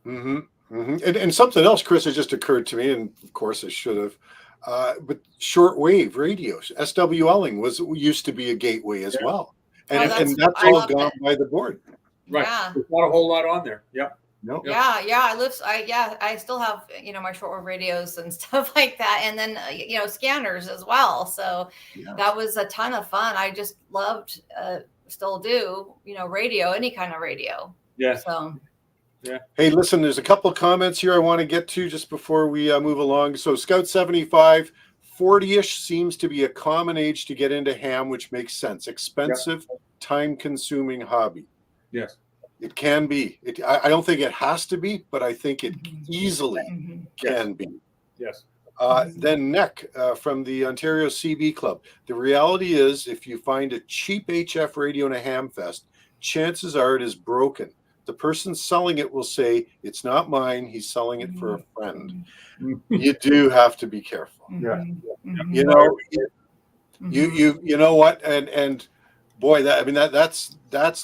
Mm-hmm. Mm-hmm. And something else, Chris, has just occurred to me, and of course I should have. But shortwave radios, SWLing used to be a gateway as well, and that's all gone by the board. Right, Yeah. there's not a whole lot on there. Yep. No. Yeah. I still have, you know, my shortwave radios and stuff like that, and then you know, scanners as well. So that was a ton of fun. I just loved, still do, you know, radio, any kind of radio. Yeah. So. Yeah. Hey, listen, there's a couple of comments here I want to get to just before we move along. So Scout 75, 40-ish seems to be a common age to get into ham, which makes sense. Expensive, time-consuming hobby. Yes. It can be. I don't think it has to be, but I think it easily can be. Yes. Then Neck from the Ontario CB Club. The reality is, if you find a cheap HF radio in a ham fest, chances are it is broken. The person selling it will say, "It's not mine. He's selling it for a friend." You do have to be careful. Yeah. You know, you know what? And boy, that's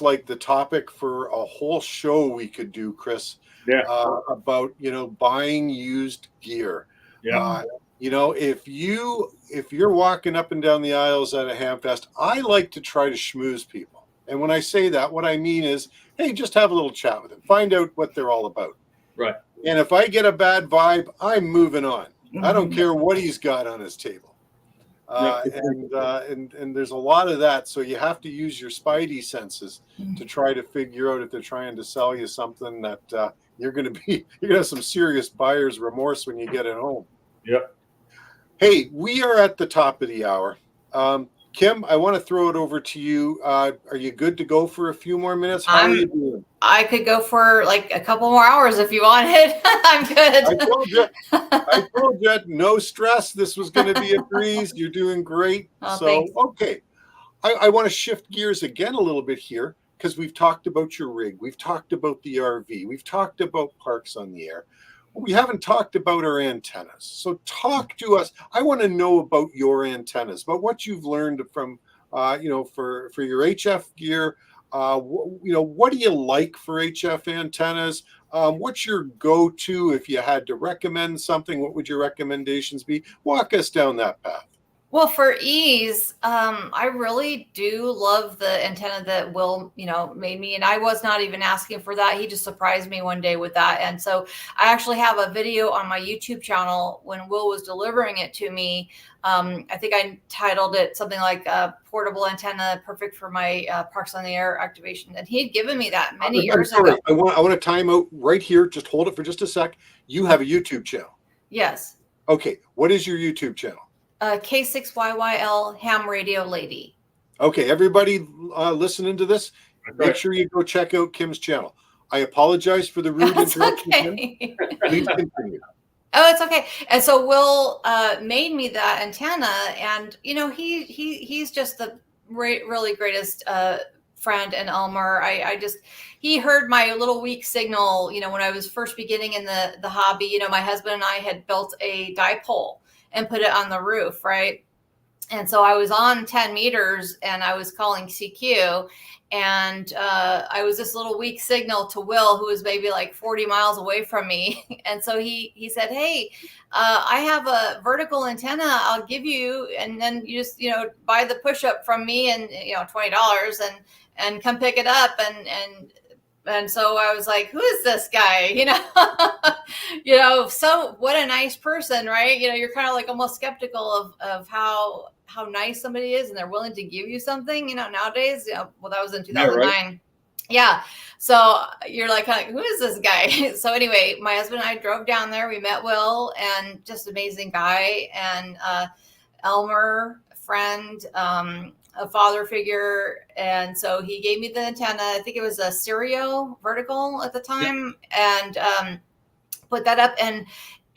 like the topic for a whole show we could do, Chris. Yeah. About, you know, buying used gear. Yeah. You know, if you're walking up and down the aisles at a ham fest, I like to try to schmooze people. And when I say that, what I mean is, hey, just have a little chat with them. Find out what they're all about. Right. And if I get a bad vibe, I'm moving on. I don't care what he's got on his table. And there's a lot of that. So you have to use your spidey senses to try to figure out if they're trying to sell you something that you're going to have some serious buyer's remorse when you get it home. Yep. Hey, we are at the top of the hour. Kim, I want to throw it over to you. Are you good to go for a few more minutes? How are you doing? I could go for like a couple more hours if you wanted. I'm good. I told you, no stress. This was going to be a breeze. You're doing great. Oh, so, thanks. Okay. I want to shift gears again a little bit here because we've talked about your rig. We've talked about the RV. We've talked about parks on the air. We haven't talked about our antennas. So talk to us. I want to know about your antennas, about what you've learned from, you know, for your HF gear. You know, what do you like for HF antennas? What's your go-to if you had to recommend something? What would your recommendations be? Walk us down that path. Well, for ease, I really do love the antenna that Will, you know, made me. And I was not even asking for that. He just surprised me one day with that. And so I actually have a video on my YouTube channel when Will was delivering it to me. I think I titled it something like portable antenna, perfect for my Parks on the Air activation. And he had given me that many years ago. I want to time out right here. Just hold it for just a sec. You have a YouTube channel. Yes. Okay. What is your YouTube channel? K6YYL Ham Radio Lady. Okay, everybody listening to this, make sure you go check out Kim's channel. I apologize for the rude interruption. Okay. Please continue. Oh, it's okay. And so Will made me that antenna, and you know, he's just the really greatest friend and Elmer. He heard my little weak signal, you know, when I was first beginning in the hobby. You know, my husband and I had built a dipole and put it on the roof, right? And so I was on 10 meters and I was calling CQ, and I was this little weak signal to Will, who was maybe like 40 miles away from me. And so he said, "Hey, I have a vertical antenna I'll give you, and then you just, you know, buy the push-up from me, and, you know, $20 and come pick it up." And so I was like, "Who is this guy?" You know, you know, so what a nice person, right? You know, you're kind of like almost skeptical of how nice somebody is, and they're willing to give you something, you know, nowadays. You know, well, that was in 2009. Yeah, right. Yeah. So you're like, who is this guy? So anyway, my husband and I drove down there. We met Will, and just amazing guy. And Elmer friend, a father figure. And so he gave me the antenna. I think it was a Stereo vertical at the time, and put that up. And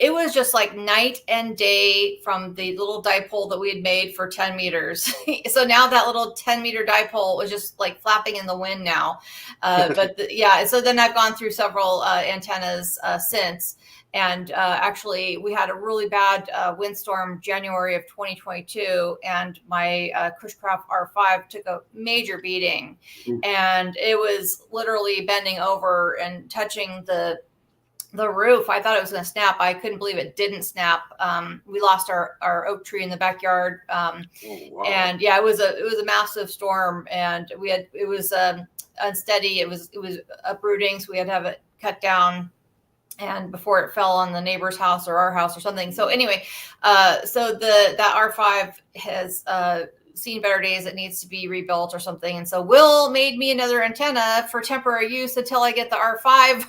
it was just like night and day from the little dipole that we had made for 10 meters. So now that little 10-meter dipole was just like flapping in the wind now. Yeah, so then I've gone through several antennas since. And actually, we had a really bad windstorm January of 2022, and my Cushcraft R5 took a major beating. And it was literally bending over and touching the roof. I thought it was going to snap. I couldn't believe it didn't snap. We lost our oak tree in the backyard. Wow. And yeah, it was a massive storm, and it was unsteady. It was uprooting. So we had to have it cut down, and before it fell on the neighbor's house or our house or something. So anyway, so that R5 has seen better days. It needs to be rebuilt or something. And so Will made me another antenna for temporary use until I get the R5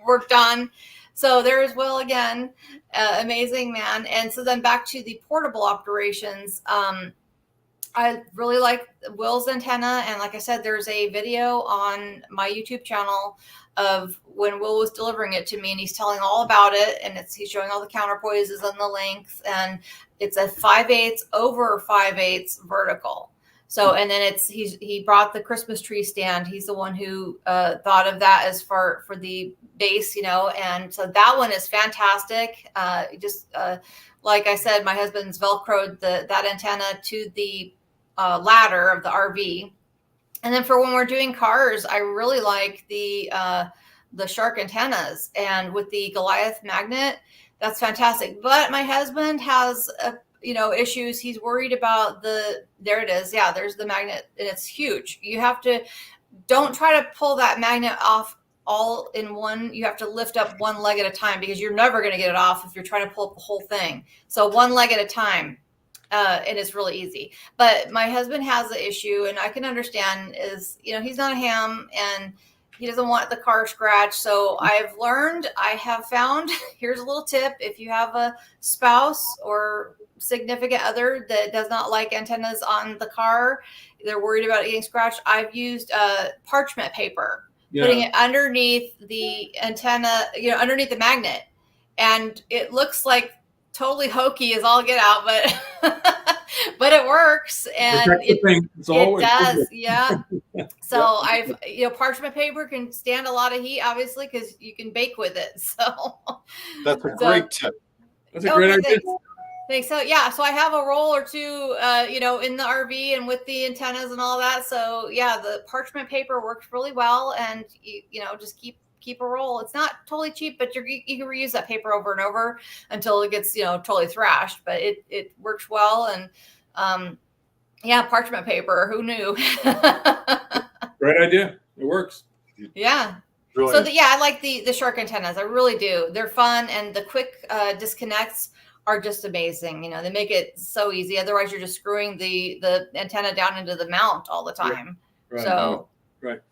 worked on. So there's Will again, amazing man. And so then back to the portable operations. I really like Will's antenna. And like I said, there's a video on my YouTube channel of when Will was delivering it to me, and he's telling all about it. And he's showing all the counterpoises and the length, and it's a 5/8 over 5/8 vertical. So, and then he brought the Christmas tree stand. He's the one who thought of that as for the base, and so that one is fantastic. Like I said, my husband's Velcroed that antenna to the ladder of the RV. And then for when we're doing cars, I really like the Shark antennas, and with the Goliath magnet, that's fantastic. But my husband has issues. He's worried about there it is. Yeah, there's the magnet, and it's huge. Don't try to pull that magnet off all in one. You have to lift up one leg at a time, because you're never going to get it off if you're trying to pull up the whole thing. So one leg at a time. And it's really easy. But my husband has the issue, and I can understand, is, he's not a ham, and he doesn't want the car scratched. So I have found, here's a little tip. If you have a spouse or significant other that does not like antennas on the car, they're worried about it getting scratched, I've used parchment paper, putting it underneath the antenna, underneath the magnet. And it looks like totally hokey as all get out, but it works, and it does. Yeah. So I've, parchment paper can stand a lot of heat, obviously, because you can bake with it. So that's a great tip. That's a great idea. Thanks. So yeah, so I have a roll or two, in the RV and with the antennas and all that. So yeah, the parchment paper works really well, and just keep a roll. It's not totally cheap, but you can reuse that paper over and over until it gets totally thrashed. But it works well, and parchment paper. Who knew? Great idea. It works. Yeah. Brilliant. So I like the Shark antennas. I really do. They're fun, and the quick disconnects are just amazing. They make it so easy. Otherwise, you're just screwing the antenna down into the mount all the time. Right. So right.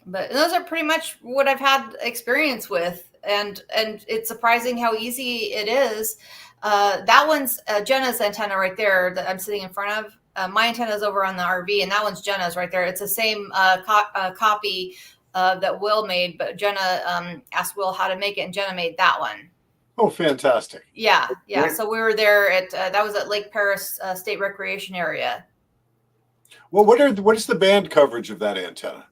But those are pretty much what I've had experience with, and it's surprising how easy it is. That one's Jenna's antenna right there that I'm sitting in front of. My antenna is over on the RV, and that one's Jenna's right there. It's the same copy that Will made, but Jenna asked Will how to make it, and Jenna made that one. Oh, fantastic. Yeah. So we were there at that was at Lake Paris State Recreation Area. Well, what is the band coverage of that antenna?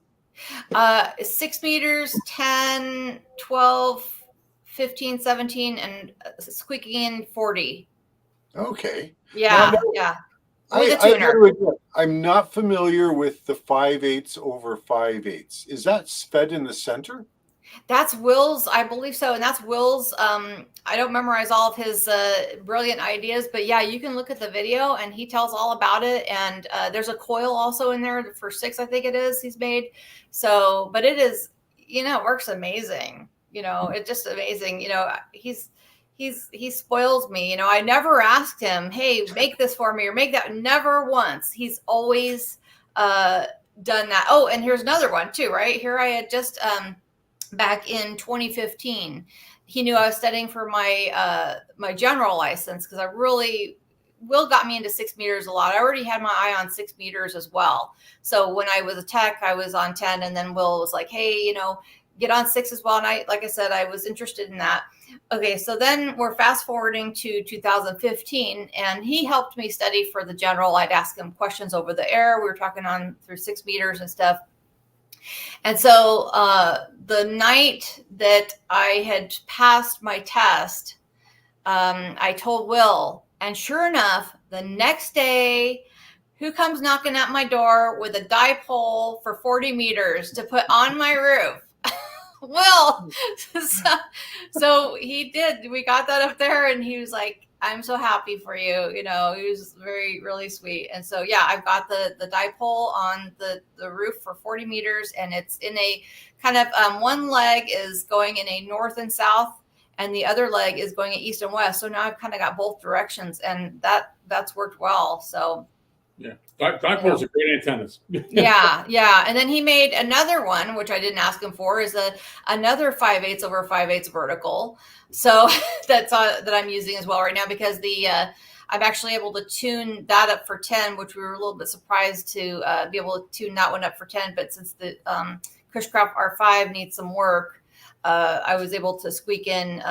6 meters, 10, 12, 15, 17, and squeaking in 40. Okay. Yeah. With a tuner. I'm not familiar with the 5/8 over 5/8. Is that fed in the center? That's Will's, I believe so. And that's Will's. I don't memorize all of his brilliant ideas, but yeah, you can look at the video and he tells all about it. And there's a coil also in there for 6, I think it is, he's made. So, but it is, it works amazing. It's just amazing. He spoils me. I never asked him, hey, make this for me or make that. Never once. He's always done that. Oh, and here's another one too, right? Here I had just, back in 2015, he knew I was studying for my my general license, because I really Will got me into 6 meters a lot. I already had my eye on 6 meters as well. So when I was a tech, I was on 10, and then Will was like, hey, you know, get on 6 as well. And like I said, I was interested in that. Okay, so then we're fast forwarding to 2015, and he helped me study for the general. I'd ask him questions over the air. We were talking on through 6 meters and stuff. And so the night that I had passed my test, I told Will, and sure enough, the next day, who comes knocking at my door with a dipole for 40 meters to put on my roof? Will. So he did. We got that up there, and he was like, I'm so happy for you. You know, he was really sweet. And so, yeah, I've got the dipole on the roof for 40 meters, and it's in a kind of one leg is going in a north and south, and the other leg is going east and west. So now I've kind of got both directions, and that's worked well. So yeah, dipoles are great antennas. yeah. And then he made another one, which I didn't ask him for, is another 5/8 over 5/8 vertical. So that I'm using as well right now, because I'm actually able to tune that up for 10, which we were a little bit surprised to be able to tune that one up for 10. But since the Cushcraft R5 needs some work, I was able to squeak in,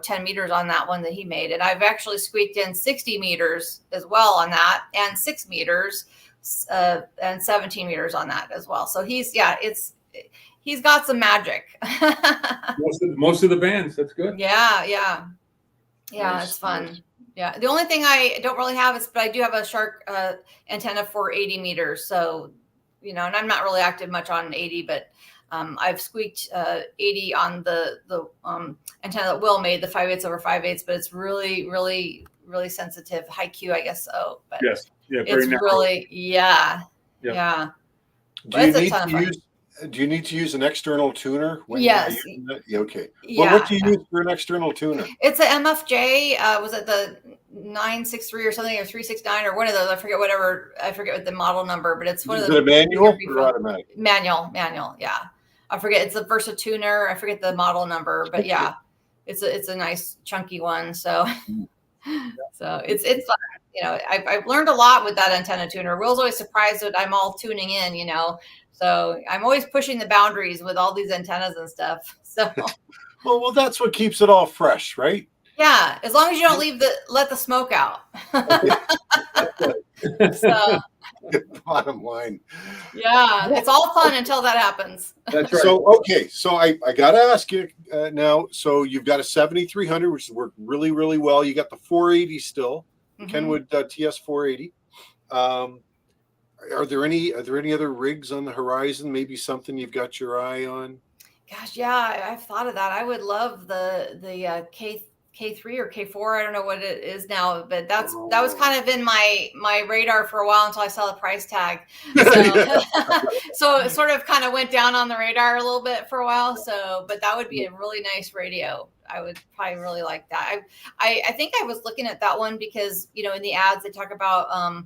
10 meters on that one that he made. And I've actually squeaked in 60 meters as well on that, and 6 meters and 17 meters on that as well. So he's got some magic. most of the bands. That's good. Yeah. It's fun. Yeah. The only thing I don't really have but I do have a Shark antenna for 80 meters. So, and I'm not really active much on 80, but I've squeaked 80 on the antenna that Will made, the 5/8 over 5/8, but it's really sensitive, high Q, I guess so. But yes, yeah, it's really, yeah. Do you need to use an external tuner? Yes. Yeah, okay. Yeah. Well, what do you use for an external tuner? It's a MFJ. Was it the 963 or something, or 369 or one of those? I forget what the model number, but it's one of the. Is it a manual or automatic? Manual. Yeah. I forget. It's a Versa tuner. I forget the model number, but yeah, it's a nice chunky one. So, it's fun. I've learned a lot with that antenna tuner. Will's always surprised that I'm all tuning in, so I'm always pushing the boundaries with all these antennas and stuff. So, well, that's what keeps it all fresh, right? Yeah, as long as you don't let the smoke out. So, bottom line. Yeah, it's all fun until that happens. That's right. So I got to ask you now. So you've got a 7300, which has worked really well. You got the 480 still, Kenwood TS 480. Are there any other rigs on the horizon? Maybe something you've got your eye on? Gosh, yeah, I've thought of that. I would love the K3 or K4. I don't know what it is now, but that was kind of in my radar for a while until I saw the price tag. So, so it sort of kind of went down on the radar a little bit for a while. So, but that would be a really nice radio. I would probably really like that. I think I was looking at that one because, in the ads, they talk about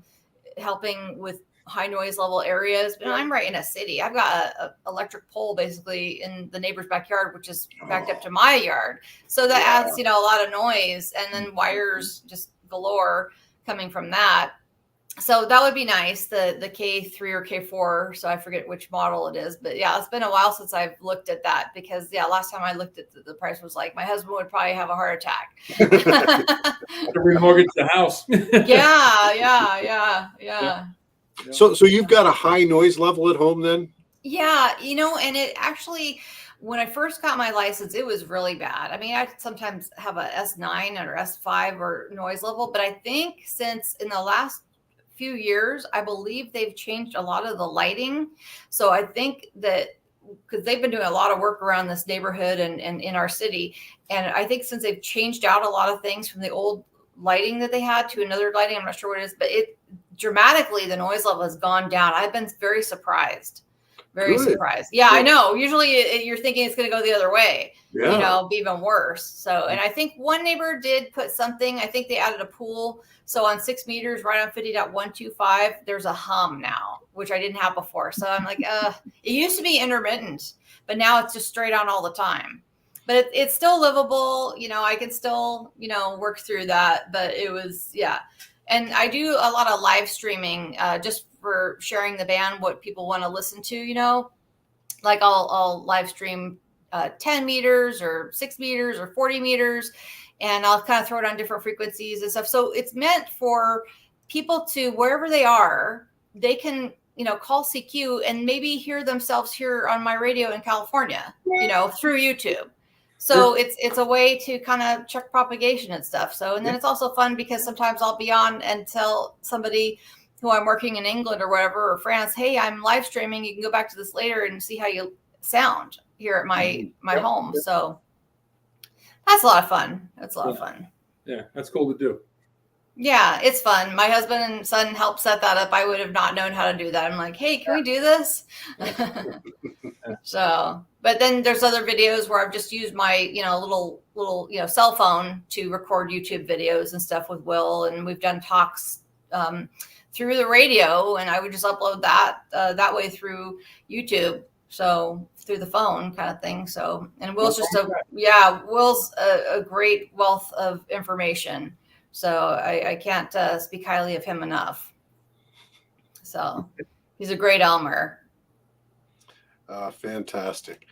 helping with high noise level areas, but I'm right in a city. I've got a electric pole basically in the neighbor's backyard, which is backed up to my yard. So that adds, a lot of noise, and then wires just galore coming from that. So that would be nice. The K3 or K4. So I forget which model it is, but yeah, it's been a while since I've looked at that because last time I looked at the price was like, my husband would probably have a heart attack. To remortgage the house. Yeah. So you've got a high noise level at home then? Yeah, and it actually, when I first got my license, it was really bad. I mean, I sometimes have a S9 or S5 or noise level, but I think since in the last few years, I believe they've changed a lot of the lighting. So I think that because they've been doing a lot of work around this neighborhood and in our city. And I think since they've changed out a lot of things from the old lighting that they had to another lighting, I'm not sure what it is, but dramatically the noise level has gone down. I've been very surprised. Surprised. Yeah, I know. Usually you're thinking it's going to go the other way, be even worse. So, and I think one neighbor did put something, I think they added a pool. So on 6 meters, right on 50.125, there's a hum now, which I didn't have before. So I'm like, it used to be intermittent, but now it's just straight on all the time. But it's still livable. I can still, work through that. But it was, And I do a lot of live streaming, just for sharing the band, what people want to listen to, like I'll live stream 10 meters or 6 meters or 40 meters, and I'll kind of throw it on different frequencies and stuff. So it's meant for people to, wherever they are, they can, call CQ and maybe hear themselves here on my radio in California, through YouTube. So it's a way to kind of check propagation and stuff. So, and then it's also fun because sometimes I'll be on and tell somebody who I'm working in England or whatever, or France, hey, I'm live streaming. You can go back to this later and see how you sound here at my home. So that's a lot of fun. That's a lot of fun. Yeah, that's cool to do. Yeah, it's fun. My husband and son helped set that up. I would have not known how to do that. I'm like, hey, can we do this? So, but then there's other videos where I've just used my, little, cell phone to record YouTube videos and stuff with Will. And we've done talks through the radio, and I would just upload that way through YouTube. So through the phone kind of thing. So, and Will's Will's a great wealth of information. So I can't speak highly of him enough. So he's a great Elmer. Fantastic.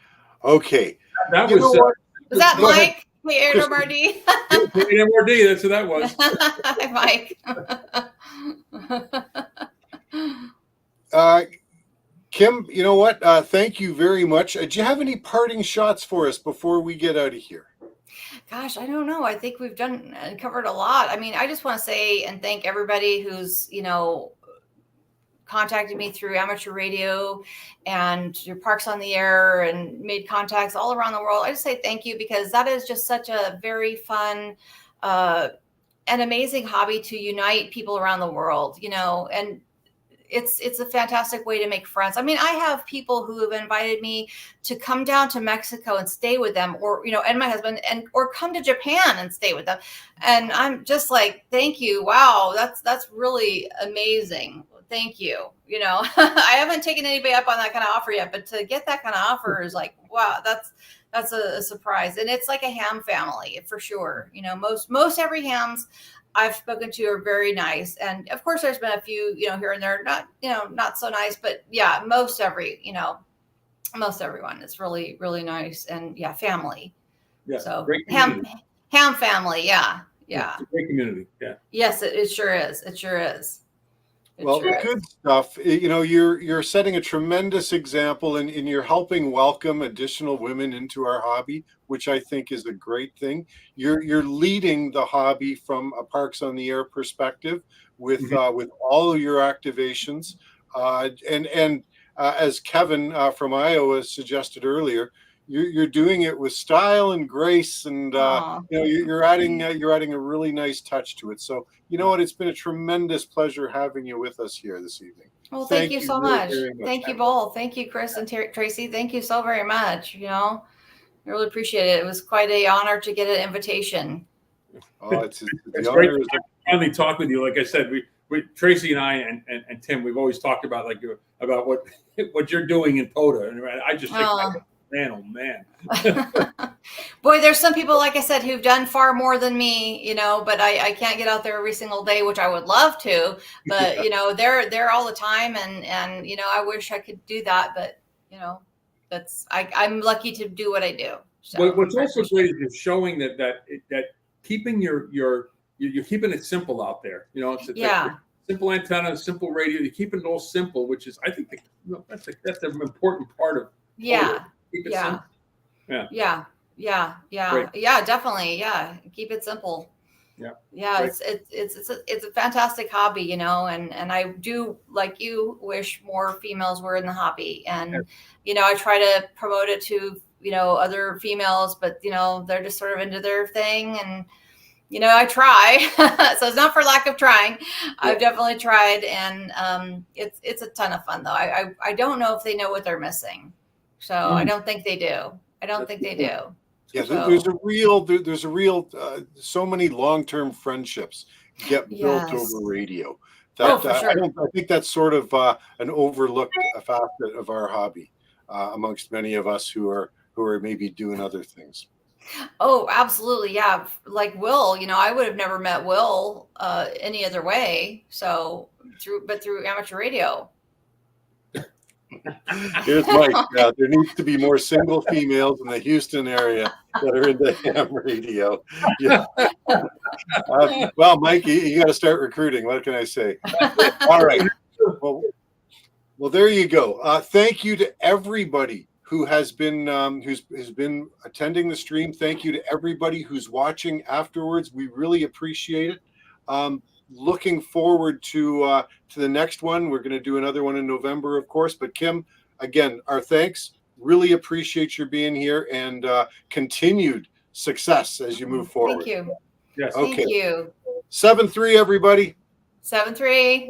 Okay. That was that Mike? Hey, MRD. MRD, that's who that was. Hi, Mike. Kim, you know what? Thank you very much. Do you have any parting shots for us before we get out of here? Gosh, I don't know. I think we've covered a lot. I mean, I just want to say and thank everybody who's, contacted me through amateur radio and your Parks on the Air and made contacts all around the world. I just say thank you, because that is just such a very fun and amazing hobby to unite people around the world, and it's a fantastic way to make friends. I mean, I have people who have invited me to come down to Mexico and stay with them, or, and my husband, or come to Japan and stay with them. And I'm just like, thank you. Wow. That's really amazing. Thank you. I haven't taken anybody up on that kind of offer yet, but to get that kind of offer is like, wow, that's a surprise. And it's like a ham family for sure. Most every hams I've spoken to are very nice. And of course there's been a few, here and there, not so nice, but yeah, most everyone is really, really nice. And yeah, family. Yeah. So great ham family. Yeah. Yeah. It's a great community. Yeah. Yes, it sure is. It sure is. Good stuff. You're setting a tremendous example, and you're helping welcome additional women into our hobby, which I think is a great thing. You're leading the hobby from a Parks on the Air perspective with all of your activations, and as Kevin from Iowa suggested earlier, you're doing it with style and grace, and you're adding a really nice touch to it. So you know what, it's been a tremendous pleasure having you with us here this evening. Well, thank you so much. Thank you both. Thank you, Chris and Tracy. Thank you so very much. I really appreciate it. It was quite an honor to get an invitation. Oh, it's the honor to finally talk with you. Like I said, we Tracy and I and Tim, we've always talked about about what you're doing in POTA, and I just think. Man, oh man. Boy, there's some people, like I said, who've done far more than me, but I can't get out there every single day, which I would love to, but they're there all the time. And I wish I could do that, but I'm lucky to do what I do. So what's also great is showing that keeping you're keeping it simple out there. It's simple antenna, simple radio. You keep it all simple, which is, I think, that's an important part of POTA. Keep it simple. Yeah, definitely. Yeah. Keep it simple. Yeah. It's a fantastic hobby, and I do, like you, wish more females were in the hobby. And, I try to promote it to, other females, but, they're just sort of into their thing. And, I try, so it's not for lack of trying. I've definitely tried. And, it's a ton of fun though. I don't know if they know what they're missing. So I don't think they do. Yeah, there's a real so many long-term friendships get built over radio. For sure. I think that's sort of an overlooked facet of our hobby amongst many of us who are maybe doing other things. Oh, absolutely. Yeah. Like Will, I would have never met Will any other way. So through amateur radio. Here's Mike. There needs to be more single females in the Houston area that are into ham radio. Yeah. Well, Mike, you got to start recruiting. What can I say? All right. Well, there you go. Thank you to everybody who has been who's been attending the stream. Thank you to everybody who's watching afterwards. We really appreciate it. Looking forward to the next one. We're going to do another one in November, of course. But Kim, again, our thanks. Really appreciate your being here, and continued success as you move forward. Thank you. Yes. Okay. Thank you. 7-3, everybody. 7-3.